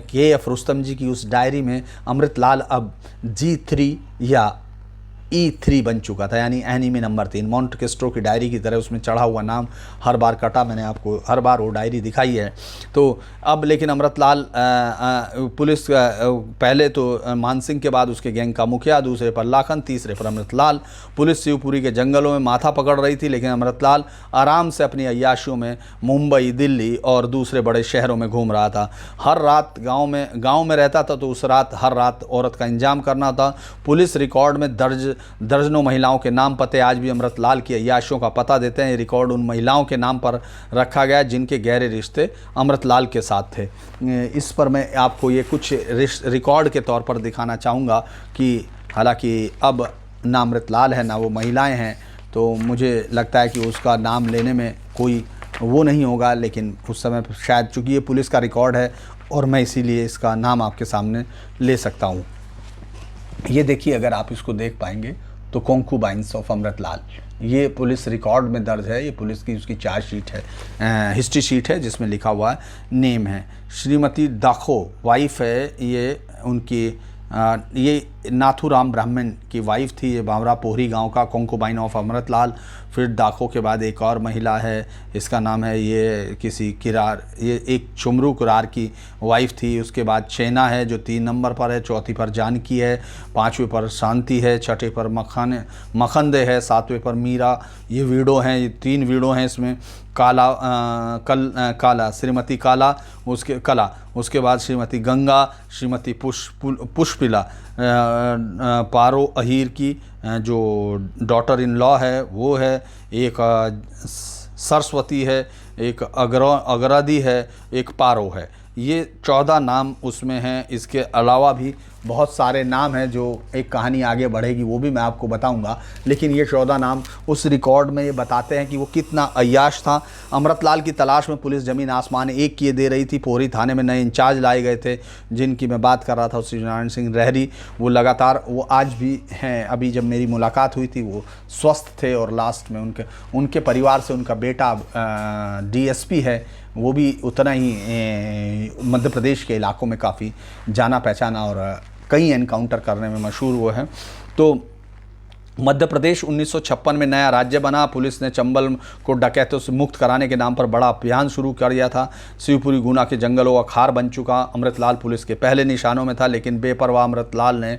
KF रुस्तम जी की उस डायरी में अमृतलाल अब G3 या E3 बन चुका था, यानी एनिमी नंबर 3। मॉन्ट क्रिस्टो की डायरी की तरह उसमें चढ़ा हुआ नाम हर बार कटा, मैंने आपको हर बार वो डायरी दिखाई है। तो अब लेकिन अमृतलाल पुलिस पहले तो मानसिंह के बाद उसके गैंग का मुखिया, दूसरे पर लाखन, तीसरे पर अमृतलाल। पुलिस शिवपुरी के जंगलों में माथा पकड़ रही थी, लेकिन अमृतलाल आराम से अपनी अय्याशियों में मुंबई, दिल्ली और दूसरे बड़े शहरों में घूम रहा था। हर रात गाँव में रहता था, तो उस रात हर रात औरत का इंतजाम करना था। पुलिस रिकॉर्ड में दर्जनों महिलाओं के नाम पते आज भी अमृतलाल की अय्याशियों का पता देते हैं। रिकॉर्ड उन महिलाओं के नाम पर रखा गया जिनके गहरे रिश्ते अमृतलाल के साथ थे। इस पर मैं आपको ये कुछ रिकॉर्ड के तौर पर दिखाना चाहूँगा कि हालांकि अब ना अमृतलाल है ना वो महिलाएं हैं, तो मुझे लगता है कि उसका नाम लेने में कोई वो नहीं होगा, लेकिन उस समय शायद चूँकि ये पुलिस का रिकॉर्ड है और मैं इसीलिए इसका नाम आपके सामने ले सकता हूँ। ये देखिए, अगर आप इसको देख पाएंगे तो कॉन्कुबाइंस ऑफ अमृतलाल, ये पुलिस रिकॉर्ड में दर्ज है। ये पुलिस की उसकी चार्ज शीट है, हिस्ट्री शीट है, जिसमें लिखा हुआ है नेम है श्रीमती दाखो, वाइफ है ये उनकी, ये नाथूराम ब्राह्मण की वाइफ थी। ये बावरा पोहरी गांव का कॉन्कुबाइन ऑफ अमृतलाल। फिर दाखो के बाद एक और महिला है, इसका नाम है ये किसी किरार, ये एक चुमरू कुरार की वाइफ थी। उसके बाद चैना है जो 3 नंबर पर है, चौथी पर जानकी है, 5वें पर शांति है, छठे पर मखंदे है, 7वें पर मीरा। ये वीडो हैं, ये 3 वीडो हैं इसमें। काला श्रीमती काला, उसके बाद श्रीमती गंगा, श्रीमती पुष्पिला, पारो अहीर की जो डॉटर इन लॉ है वो है, एक सरस्वती है, एक अगरादी है, एक पारो है। ये 14 नाम उसमें हैं। इसके अलावा भी बहुत सारे नाम हैं, जो एक कहानी आगे बढ़ेगी वो भी मैं आपको बताऊंगा, लेकिन ये 14 नाम उस रिकॉर्ड में ये बताते हैं कि वो कितना अय्याश था। अमृतलाल की तलाश में पुलिस ज़मीन आसमान एक किए दे रही थी। पोहरी थाने में नए इंचार्ज लाए गए थे, जिनकी मैं बात कर रहा था, सत्यनारायण सिंह रहरी। वो लगातार, वो आज भी हैं। अभी जब मेरी मुलाकात हुई थी वो स्वस्थ थे, और लास्ट में उनके परिवार से उनका बेटा DSP है, वो भी उतना ही मध्य प्रदेश के इलाकों में काफ़ी जाना पहचाना और कई एनकाउंटर करने में मशहूर वो है। तो मध्य प्रदेश 1956 में नया राज्य बना। पुलिस ने चंबल को डकैतों से मुक्त कराने के नाम पर बड़ा अभियान शुरू कर दिया था। शिवपुरी गुना के जंगलों का खार बन चुका। अमृतलाल पुलिस के पहले निशानों में था, लेकिन बेपरवाह अमृतलाल ने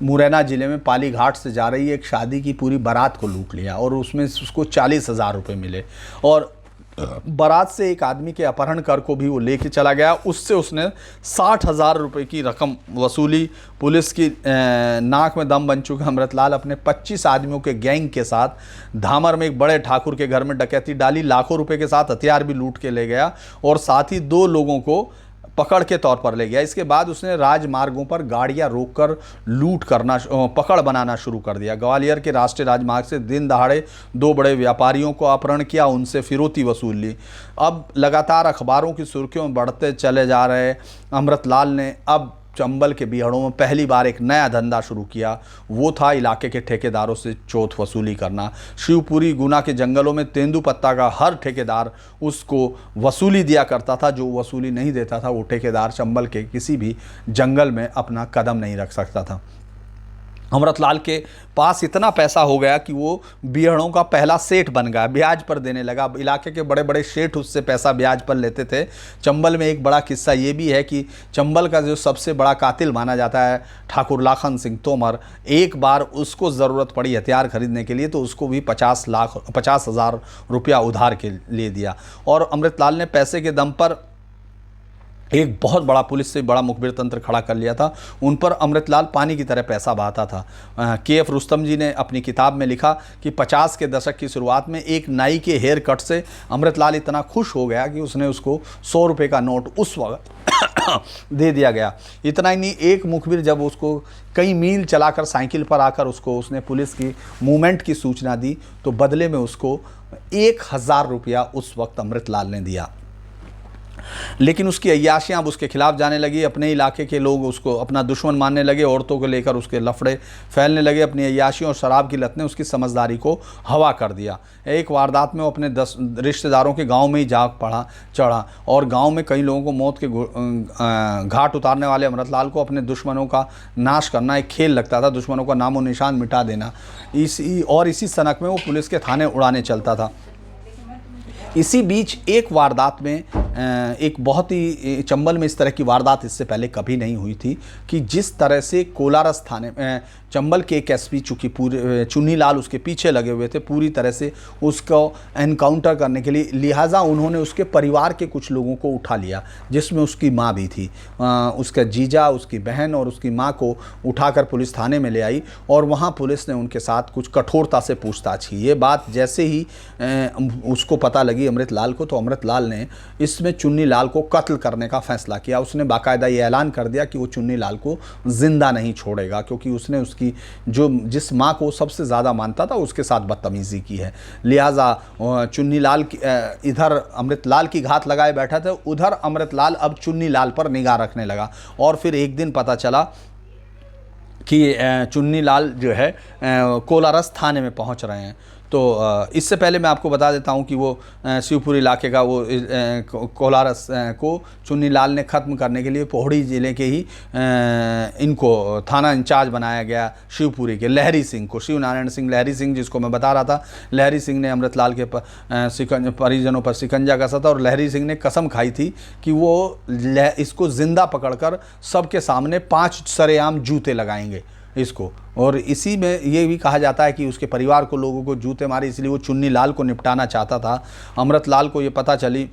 मुरैना ज़िले में पाली घाट से जा रही एक शादी की पूरी बारात को लूट लिया, और उसमें उसको 40,000 रुपये मिले। और बारात से एक आदमी के अपहरण कर को भी वो लेके चला गया। उससे उसने 60,000 रुपये की रकम वसूली। पुलिस की नाक में दम बन चुका अमृतलाल अपने 25 आदमियों के गैंग के साथ धामर में एक बड़े ठाकुर के घर में डकैती डाली, लाखों रुपए के साथ हथियार भी लूट के ले गया, और साथ ही 2 लोगों को पकड़ के तौर पर ले गया। इसके बाद उसने राजमार्गों पर गाड़ियां रोककर लूट करना, पकड़ बनाना शुरू कर दिया। ग्वालियर के राष्ट्रीय राजमार्ग से दिन दहाड़े 2 बड़े व्यापारियों को अपहरण किया, उनसे फिरौती वसूल ली। अब लगातार अखबारों की सुर्खियों में बढ़ते चले जा रहे अमृतलाल ने अब चंबल के बीहड़ों में पहली बार एक नया धंधा शुरू किया। वो था इलाके के ठेकेदारों से चौथ वसूली करना। शिवपुरी गुना के जंगलों में तेंदुपत्ता का हर ठेकेदार उसको वसूली दिया करता था। जो वसूली नहीं देता था वो ठेकेदार चंबल के किसी भी जंगल में अपना कदम नहीं रख सकता था। अमृतलाल के पास इतना पैसा हो गया कि वो बीहड़ों का पहला सेठ बन गया, ब्याज पर देने लगा। इलाके के बड़े बड़े सेठ उससे पैसा ब्याज पर लेते थे। चंबल में एक बड़ा किस्सा ये भी है कि चंबल का जो सबसे बड़ा कातिल माना जाता है ठाकुर लाखन सिंह तोमर, एक बार उसको ज़रूरत पड़ी हथियार खरीदने के लिए तो उसको भी 50,000 रुपया उधार के लिए दिया। और अमृतलाल ने पैसे के दम पर एक बहुत बड़ा पुलिस से बड़ा मुखबिर तंत्र खड़ा कर लिया था। उन पर अमृतलाल पानी की तरह पैसा बहाता था। KF रुस्तम जी ने अपनी किताब में लिखा कि 50 के दशक की शुरुआत में एक नाई के हेयर कट से अमृतलाल इतना खुश हो गया कि उसने उसको 100 रुपये का नोट उस वक्त दे दिया गया। इतना ही नहीं, एक मुखबिर जब उसको कई मील चलाकर साइकिल पर आकर उसने पुलिस की मूवमेंट की सूचना दी तो बदले में उसको 1000 रुपया उस वक्त अमृतलाल ने दिया। लेकिन उसकी अय्याशियाँ अब उसके खिलाफ जाने लगी। अपने इलाके के लोग उसको अपना दुश्मन मानने लगे। औरतों को लेकर उसके लफड़े फैलने लगे। अपनी अय्याशियों और शराब की लत ने उसकी समझदारी को हवा कर दिया। एक वारदात में वो अपने 10 रिश्तेदारों के गांव में ही चढ़ा और गांव में कई लोगों को मौत के घाट उतारने वाले अमृतलाल को अपने दुश्मनों का नाश करना एक खेल लगता था। दुश्मनों का नामो निशान मिटा देना। इसी सनक में वो पुलिस के थाने उड़ाने चलता था। इसी बीच एक वारदात में एक बहुत ही चंबल में इस तरह की वारदात इससे पहले कभी नहीं हुई थी कि जिस तरह से कोलारस थाने चंबल के एक एसपी चूँकि पूरे चुन्नी लाल उसके पीछे लगे हुए थे पूरी तरह से उसको एनकाउंटर करने के लिए, लिहाजा उन्होंने उसके परिवार के कुछ लोगों को उठा लिया जिसमें उसकी माँ भी थी। उसका जीजा, उसकी बहन और उसकी माँ को उठाकर पुलिस थाने में ले आई और वहाँ पुलिस ने उनके साथ कुछ कठोरता से पूछताछ की। ये बात जैसे ही उसको पता लगी अमृतलाल को तो अमृतलाल ने इसमें चुन्नी लाल को कत्ल करने का फैसला किया। उसने बाकायदा ये ऐलान कर दिया कि वो चुन्नी लाल को जिंदा नहीं छोड़ेगा क्योंकि उसने उसकी जिस माँ को सबसे ज़्यादा मानता था उसके साथ बदतमीजी की है। लिहाजा चुन्नी लाल इधर अमृतलाल की घात लगाए बैठा था, उधर अमृतलाल अब चुन्नी लाल पर निगाह रखने लगा। और फिर एक दिन पता चला कि चुन्नी लाल जो है कोलारस थाने में पहुंच रहे हैं। तो इससे पहले मैं आपको बता देता हूं कि वो शिवपुरी इलाके का वो कोलारस को चुन्नी लाल ने ख़त्म करने के लिए पोहड़ी ज़िले के ही इनको थाना इंचार्ज बनाया गया शिवपुरी के लहरी सिंह को। शिव नारायण सिंह लहरी सिंह जिसको मैं बता रहा था, लहरी सिंह ने अमृतलाल के परिजनों पर शिकंजा कसा था और लहरी सिंह ने कसम खाई थी कि वो इसको ज़िंदा पकड़कर सबके सामने 5 सरेआम जूते लगाएंगे इसको। और इसी में ये भी कहा जाता है कि उसके परिवार को लोगों को जूते मारे इसलिए वो चुन्नी लाल को निपटाना चाहता था। अमृतलाल को ये पता चली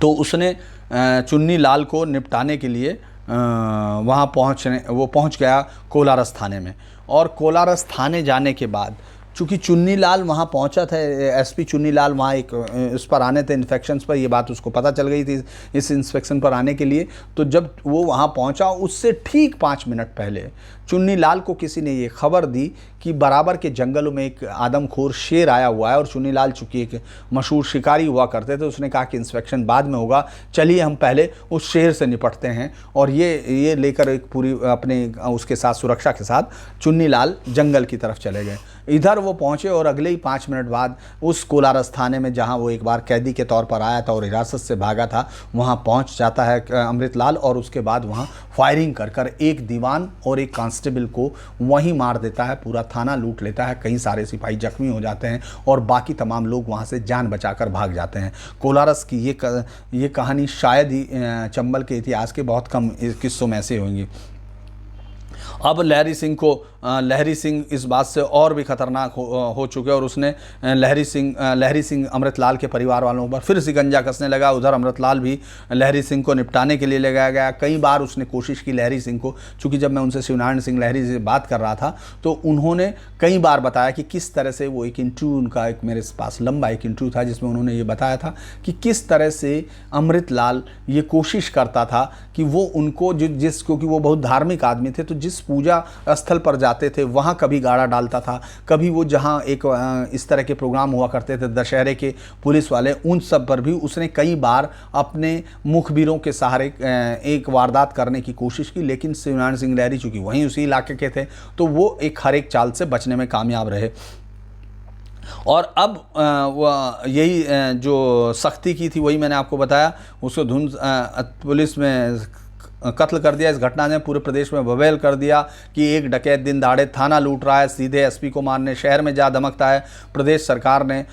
तो उसने चुन्नी लाल को निपटाने के लिए वहाँ पहुँच गया कोलारस थाने में। और कोलारस थाने जाने के बाद चूँकि चुन्नी लाल वहाँ पहुँचा था, एसपी चुन्नी लाल वहाँ एक इस पर आने थे इन्फेक्शंस पर, ये बात उसको पता चल गई थी इस इंस्पेक्शन पर आने के लिए। तो जब वो वहाँ पहुँचा उससे ठीक 5 मिनट पहले चुन्नी लाल को किसी ने ये खबर दी कि बराबर के जंगलों में एक आदमखोर शेर आया हुआ है। और चुन्नी लाल चूँकि एक मशहूर शिकारी हुआ करते थे, उसने कहा कि इंस्पेक्शन बाद में होगा, चलिए हम पहले उस शेर से निपटते हैं। और ये लेकर एक पूरी अपने उसके साथ सुरक्षा के साथ चुन्नी लाल जंगल की तरफ चले गए। इधर वो पहुँचे और अगले ही 5 मिनट बाद उस कोलारस थाने में जहाँ वो एक बार कैदी के तौर पर आया था और हिरासत से भागा था वहाँ पहुँच जाता है अमृतलाल। और उसके बाद वहाँ फायरिंग कर एक दीवान और एक कांस्टेबल को वहीं मार देता है, पूरा थाना लूट लेता है। कई सारे सिपाही जख्मी हो जाते हैं और बाकी तमाम लोग वहाँ से जान बचाकर भाग जाते हैं। कोलारस की ये कहानी शायद ही चंबल के इतिहास के बहुत कम किस्सों में ऐसे होंगी। अब लहरी सिंह इस बात से और भी खतरनाक हो चुके और उसने लहरी सिंह अमृतलाल के परिवार वालों पर फिर शिकंजा कसने लगा। उधर अमृतलाल भी लहरी सिंह को निपटाने के लिए ले गया। कई बार उसने कोशिश की लहरी सिंह को, चूँकि जब मैं उनसे शिवनारायण सिंह लहरी से बात कर रहा था तो उन्होंने कई बार बताया कि किस तरह से वो एक इंटरव्यू उनका एक मेरे पास लंबा एक इंटरव्यू था जिसमें उन्होंने ये बताया था कि किस तरह से अमृतलाल ये कोशिश करता था कि वो उनको क्योंकि वो बहुत धार्मिक आदमी थे तो जिस पूजा स्थल पर जाते थे वहाँ कभी गाड़ा डालता था, कभी वो जहाँ एक इस तरह के प्रोग्राम हुआ करते थे दशहरे के पुलिस वाले, उन सब पर भी उसने कई बार अपने मुखबिरों के सहारे एक वारदात करने की कोशिश की, लेकिन शिवनारायण सिंह लहरी चूँकि वहीं उसी इलाके के थे तो वो एक हर एक चाल से बचने में कामयाब रहे। और अब यही जो सख्ती की थी वही मैंने आपको बताया, उसको धुंध पुलिस में कत्ल कर दिया। इस घटना ने पूरे प्रदेश में बवाल कर दिया कि एक डकैत दिन दहाड़े थाना लूट रहा है, सीधे एसपी को मारने शहर में जा धमकता है। प्रदेश सरकार ने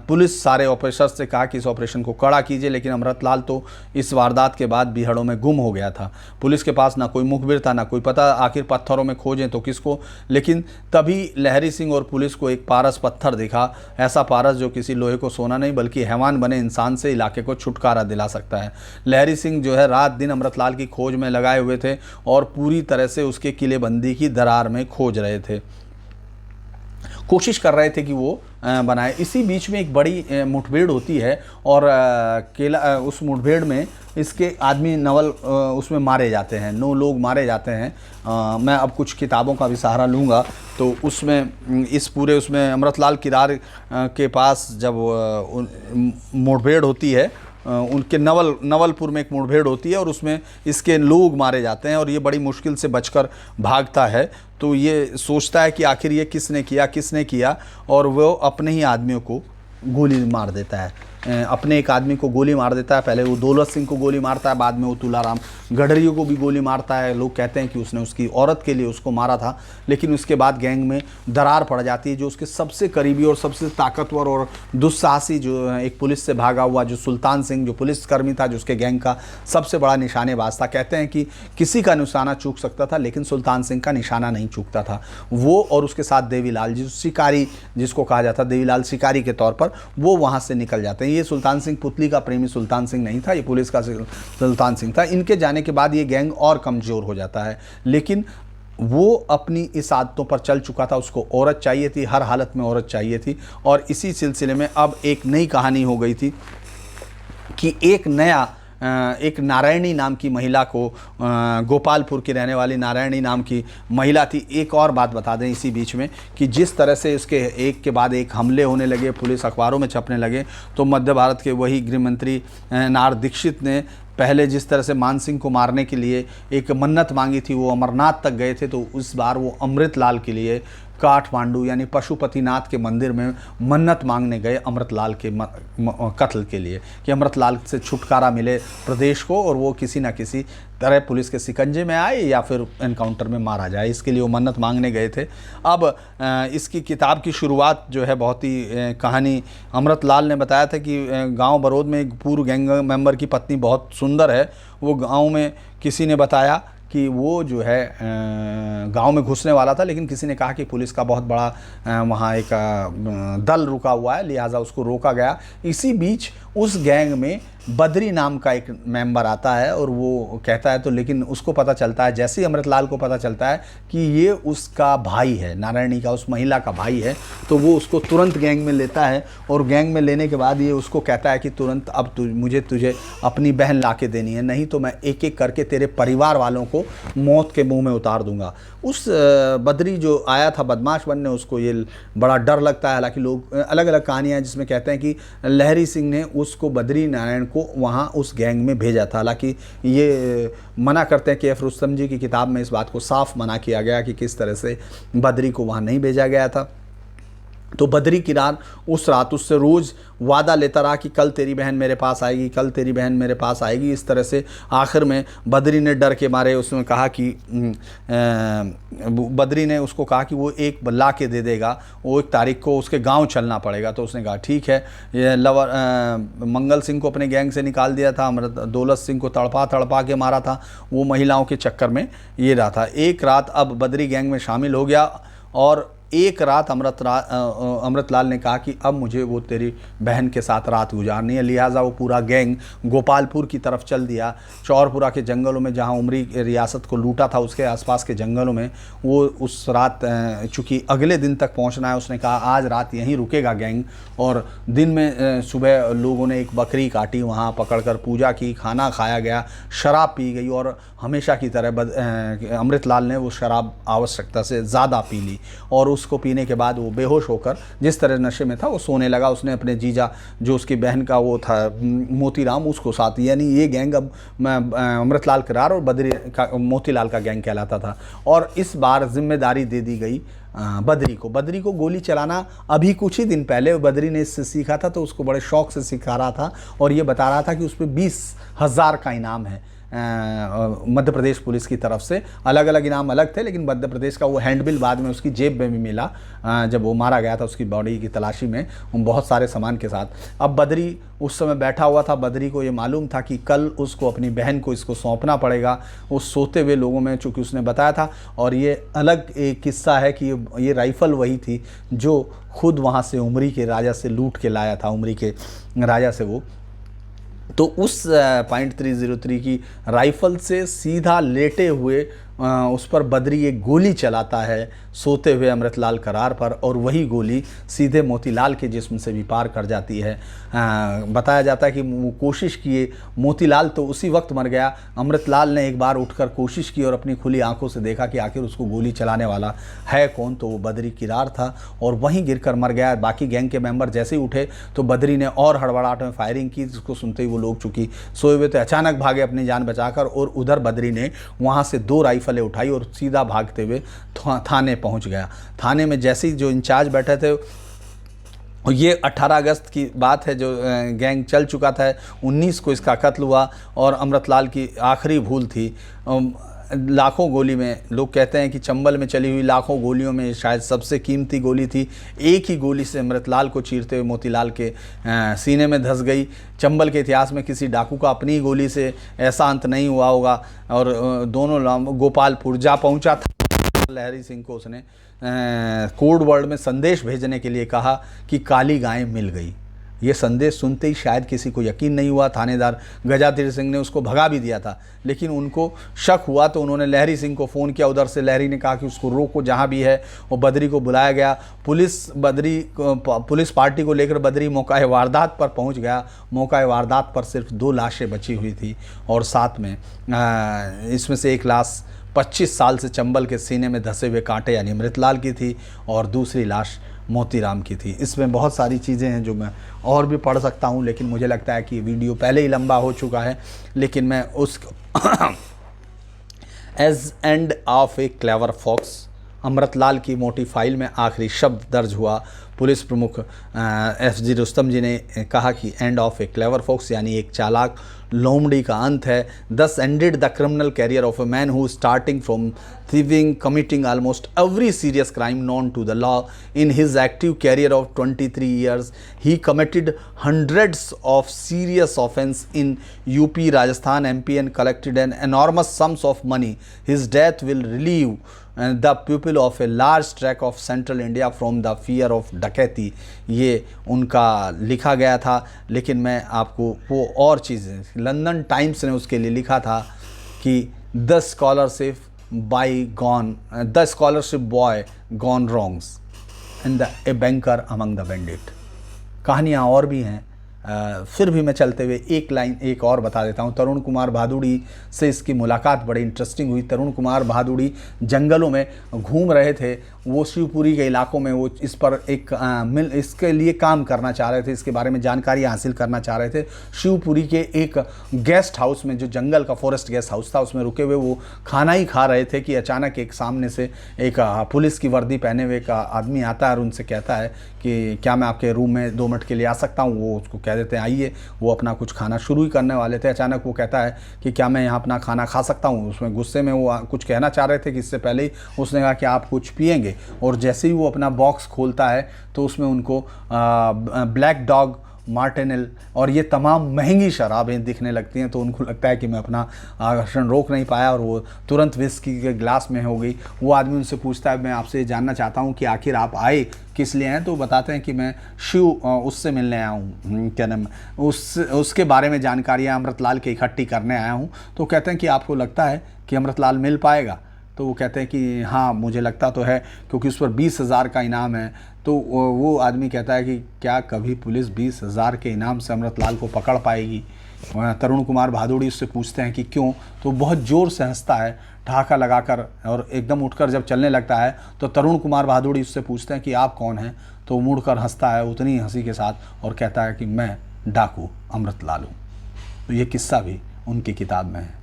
पुलिस सारे ऑपरेशर्स से कहा कि इस ऑपरेशन को कड़ा कीजिए, लेकिन अमृतलाल तो इस वारदात के बाद बीहड़ों में गुम हो गया था। पुलिस के पास ना कोई मुखबिर था, ना कोई पता, आखिर पत्थरों में खोजें तो किसको। लेकिन तभी लहरी सिंह और पुलिस को एक पारस पत्थर दिखा, ऐसा पारस जो किसी लोहे को सोना नहीं बल्कि हैवान बने इंसान से इलाके को छुटकारा दिला सकता है। लहरी सिंह जो है रात दिन अमृतलाल की खोज में लगाए हुए थे और पूरी तरह से उसके किलेबंदी की दरार में खोज रहे थे, कोशिश कर रहे थे कि वो बनाए। इसी बीच में एक बड़ी मुठभेड़ होती है और उस मुठभेड़ में इसके आदमी नवल उसमें मारे जाते हैं, 9 लोग मारे जाते हैं। मैं अब कुछ किताबों का भी सहारा लूँगा तो उसमें इस पूरे उसमें अमृतलाल किरार के पास जब मुठभेड़ होती है, उनके नवलपुर में एक मुठभेड़ होती है और उसमें इसके लोग मारे जाते हैं और ये बड़ी मुश्किल से बचकर भागता है। तो ये सोचता है कि आखिर ये किसने किया, और वो अपने ही आदमियों को गोली मार देता है। अपने एक आदमी को गोली मार देता है। पहले वो दौलत सिंह को गोली मारता है, बाद में वो तुलाराम गढ़रियों को भी गोली मारता है। लोग कहते हैं कि उसने उसकी औरत के लिए उसको मारा था, लेकिन उसके बाद गैंग में दरार पड़ जाती है। जो उसके सबसे करीबी और सबसे ताकतवर और दुस्साहसी जो एक पुलिस से भागा हुआ जो सुल्तान सिंह, जो पुलिसकर्मी था, जो उसके गैंग का सबसे बड़ा निशानेबाज था। कहते हैं कि किसी का निशाना चूक सकता था लेकिन सुल्तान सिंह का निशाना नहीं चूकता था। वो और उसके साथ देवीलाल जी शिकारी, जिसको कहा जाता देवीलाल शिकारी के तौर पर, वो वहाँ से निकल जाते हैं। ये सुल्तान सिंह पुतली का प्रेमी सुल्तान सिंह नहीं था, ये पुलिस का सुल्तान सिंह था। इनके जाने के बाद ये गैंग और कमज़ोर हो जाता है, लेकिन वो अपनी इस आदतों पर चल चुका था। उसको औरत चाहिए थी, हर हालत में औरत चाहिए थी। और इसी सिलसिले में अब एक नई कहानी हो गई थी कि एक नारायणी नाम की महिला को, गोपालपुर की रहने वाली नारायणी नाम की महिला थी। एक और बात बता दें इसी बीच में कि जिस तरह से इसके एक के बाद एक हमले होने लगे, पुलिस अखबारों में छपने लगे, तो मध्य भारत के वही गृह मंत्री नार दीक्षित ने पहले जिस तरह से मान सिंह को मारने के लिए एक मन्नत मांगी थी, वो अमरनाथ तक गए थे, तो इस बार वो अमृतलाल के लिए काठमांडू यानी पशुपतिनाथ के मंदिर में मन्नत मांगने गए अमृतलाल के कत्ल के लिए, कि अमृतलाल से छुटकारा मिले प्रदेश को और वो किसी न किसी तरह पुलिस के शिकंजे में आए या फिर एनकाउंटर में मारा जाए। इसके लिए वो मन्नत मांगने गए थे। अब इसकी किताब की शुरुआत जो है बहुत ही कहानी अमृतलाल ने बताया था कि गांव बरौद में एक पूर्व गैंग मेंबर की पत्नी बहुत सुंदर है। वो गांव में किसी ने बताया कि वो जो है गांव में घुसने वाला था, लेकिन किसी ने कहा कि पुलिस का बहुत बड़ा वहाँ एक दल रुका हुआ है, लिहाजा उसको रोका गया। इसी बीच उस गैंग में बद्री नाम का एक मेंबर आता है और वो कहता है, तो लेकिन उसको पता चलता है, जैसे ही अमृतलाल को पता चलता है कि ये उसका भाई है, नारायणी का, उस महिला का भाई है, तो वो उसको तुरंत गैंग में लेता है। और गैंग में लेने के बाद ये उसको कहता है कि तुरंत अब मुझे तुझे अपनी बहन ला के देनी है, नहीं तो मैं एक एक करके तेरे परिवार वालों को मौत के मुंह में उतार दूंगा। उस बद्री जो आया था बदमाश बनने, उसको ये बड़ा डर लगता है। हालांकि लोग अलग अलग कहानियाँ जिसमें कहते हैं कि लहरी सिंह ने उसको बद्री नारायण को वहाँ उस गैंग में भेजा था। हालांकि ये मना करते हैं कि एफ रुस्तम जी की किताब में इस बात को साफ मना किया गया कि किस तरह से बद्री को वहाँ नहीं भेजा गया था। तो बद्री किरार उस रात उससे रोज़ वादा लेता रहा कि कल तेरी बहन मेरे पास आएगी, कल तेरी बहन मेरे पास आएगी। इस तरह से आखिर में बद्री ने डर के मारे उसने कहा कि बद्री ने उसको कहा कि वो एक ला के दे देगा, वो एक तारीख को उसके गांव चलना पड़ेगा। तो उसने कहा ठीक है। ये मंगल सिंह को अपने गैंग से निकाल दिया था, दौलत सिंह को तड़पा के मारा था, वो महिलाओं के चक्कर में ये रहा था। एक रात अब बद्री गैंग में शामिल हो गया और एक रात अमृतलाल ने कहा कि अब मुझे वो तेरी बहन के साथ रात गुजारनी है। लिहाजा वो पूरा गैंग गोपालपुर की तरफ चल दिया। चौरपुरा के जंगलों में जहाँ उमरी रियासत को लूटा था उसके आसपास के जंगलों में वो उस रात, चूँकि अगले दिन तक पहुँचना है, उसने कहा आज रात यहीं रुकेगा गैंग। और दिन में सुबह लोगों ने एक बकरी काटी, वहाँ पकड़कर पूजा की, खाना खाया गया, शराब पी गई और हमेशा की तरह अमृतलाल ने वो शराब आवश्यकता से ज़्यादा पी ली और उसको पीने के बाद वो बेहोश होकर जिस तरह नशे में था वो सोने लगा। उसने अपने जीजा जो उसकी बहन का वो था मोतीराम, उसको साथ, यानी ये गैंग अब अमृतलाल किरार और बद्री का मोतीलाल का गैंग कहलाता था। और इस बार जिम्मेदारी दे दी गई बद्री को गोली चलाना अभी कुछ ही दिन पहले बद्री ने इससे सीखा था, तो उसको बड़े शौक से सिखा रहा था और ये बता रहा था कि उस पर 20,000 का इनाम है मध्य प्रदेश पुलिस की तरफ से। अलग अलग इनाम अलग थे, लेकिन मध्य प्रदेश का वो हैंडबिल बाद में उसकी जेब में भी मिला जब वो मारा गया था उसकी बॉडी की तलाशी में उन बहुत सारे सामान के साथ। अब बद्री उस समय बैठा हुआ था, बद्री को ये मालूम था कि कल उसको अपनी बहन को इसको सौंपना पड़ेगा। उस सोते हुए लोगों में चूँकि उसने बताया था, और ये अलग एक किस्सा है कि ये राइफ़ल वही थी जो खुद वहाँ से उमरी के राजा से लूट के लाया था, उमरी के राजा से वो। तो उस .303 की राइफ़ल से सीधा लेटे हुए उस पर बद्री एक गोली चलाता है सोते हुए अमृतलाल करार पर, और वही गोली सीधे मोतीलाल के जिस्म से भी पार कर जाती है। बताया जाता है कि वो कोशिश किए, मोतीलाल तो उसी वक्त मर गया। अमृतलाल ने एक बार उठकर कोशिश की और अपनी खुली आंखों से देखा कि आखिर उसको गोली चलाने वाला है कौन, तो वो बद्री किरार था और वहीं गिरकर मर गया। बाकी गैंग के मेंबर जैसे ही उठे तो बद्री ने और हड़बड़ाहट में फायरिंग की, जिसको सुनते ही वो लोग चूँकि सोए हुए थे अचानक भागे अपनी जान बचाकर, और उधर बद्री ने वहाँ से 2 राइफलें उठाई और सीधा भागते हुए थाने पहुंच गया। थाने में जैसे ही जो इंचार्ज बैठे थे, ये 18 अगस्त की बात है, जो गैंग चल चुका था, 19 को इसका कत्ल हुआ और अमृतलाल की आखिरी भूल थी। लाखों गोली में, लोग कहते हैं कि चंबल में चली हुई लाखों गोलियों में शायद सबसे कीमती गोली थी। एक ही गोली से अमृतलाल को चीरते हुए मोतीलाल के सीने में धंस गई। चंबल के इतिहास में किसी डाकू का अपनी गोली से ऐसा अंत नहीं हुआ होगा। और दोनों गोपालपुर जा पहुंचा था। लहरी सिंह को उसने कोड वर्ड में संदेश भेजने के लिए कहा कि काली गाय मिल गई। ये संदेश सुनते ही शायद किसी को यकीन नहीं हुआ। थानेदार गजातीर सिंह ने उसको भगा भी दिया था, लेकिन उनको शक हुआ तो उन्होंने लहरी सिंह को फ़ोन किया। उधर से लहरी ने कहा कि उसको रोको जहाँ भी है। वो बद्री को बुलाया गया। पुलिस पार्टी को लेकर बद्री मौका वारदात पर पहुँच गया। मौका वारदात पर सिर्फ 2 लाशें बची हुई थी और साथ में इसमें से एक लाश 25 साल से चंबल के सीने में धंसे हुए कांटे यानी अमृतलाल की थी और दूसरी लाश मोतीराम की थी। इसमें बहुत सारी चीज़ें हैं जो मैं और भी पढ़ सकता हूं, लेकिन मुझे लगता है कि वीडियो पहले ही लंबा हो चुका है। लेकिन मैं उस as end of a clever fox, Amritlal की मोटी फाइल में आखिरी शब्द दर्ज हुआ। पुलिस प्रमुख FG रुस्तम जी ने कहा कि end of a clever fox यानी एक चालाक लोमड़ी का अंत है। This ended the criminal career of a man who starting from thieving, committing almost every serious crime known to the law. In his active career of 23 years, he committed hundreds of serious offenses in UP, Rajasthan, MP and collected an enormous sums of money. His death will relieve the people of a large tract of central India from the fear of डकैती। ये उनका लिखा गया था, लेकिन मैं आपको वो और चीज़ें, लंदन टाइम्स ने उसके लिए लिखा था कि the scholarship boy gone wrongs and a banker among the bandit. कहानियाँ और भी हैं, फिर भी मैं चलते हुए एक और बता देता हूँ। तरुण कुमार भादुड़ी से इसकी मुलाकात बड़ी इंटरेस्टिंग हुई। तरुण कुमार भादुड़ी जंगलों में घूम रहे थे, वो शिवपुरी के इलाकों में वो इस पर इसके लिए काम करना चाह रहे थे, इसके बारे में जानकारी हासिल करना चाह रहे थे। शिवपुरी के एक गेस्ट हाउस में, जो जंगल का फॉरेस्ट गेस्ट हाउस था, उसमें रुके हुए वो खाना ही खा रहे थे कि अचानक एक सामने से एक पुलिस की वर्दी पहने हुए एक आदमी आता है और उनसे कहता है कि क्या मैं आपके रूम में 2 मिनट के लिए आ सकता हूँ। वो उसको कह देते हैं आइए। वो अपना कुछ खाना शुरू ही करने वाले थे, अचानक वो कहता है कि क्या मैं यहाँ अपना खाना खा सकता हूँ। उसमें गुस्से में वो कुछ कहना चाह रहे थे कि इससे पहले ही उसने कहा कि आप कुछ पिएंगे, और जैसे ही वो अपना बॉक्स खोलता है तो उसमें उनको ब्लैक डॉग मार्टिनेल और ये तमाम महंगी शराबें दिखने लगती हैं, तो उनको लगता है कि मैं अपना आकर्षण रोक नहीं पाया और वो तुरंत विस्की के ग्लास में हो गई। वो आदमी उनसे पूछता है, मैं आपसे जानना चाहता हूँ कि आखिर आप आए किस लिए हैं? तो बताते हैं कि मैं शिव उससे मिलने आया हूँ, क्या नाम, उसके बारे में जानकारियाँ अमृतलाल के इकट्ठी करने आया हूँ। तो कहते हैं कि आपको लगता है कि अमृतलाल मिल पाएगा? तो वो कहते हैं कि हाँ मुझे लगता तो है, क्योंकि उस पर 20,000 का इनाम है। तो वो आदमी कहता है कि क्या कभी पुलिस 20,000 के इनाम से अमृतलाल को पकड़ पाएगी? तरुण कुमार भादुड़ी उससे पूछते हैं कि क्यों? तो बहुत ज़ोर से हंसता है ठहाका लगाकर, और एकदम उठकर जब चलने लगता है तो तरुण कुमार भादुड़ी उससे पूछते हैं कि आप कौन हैं? तो मुड़कर हंसता है उतनी हंसी के साथ और कहता है कि मैं डाकू अमृतलाल हूँ। तो ये किस्सा भी उनकी किताब में है।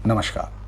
नमस्कार।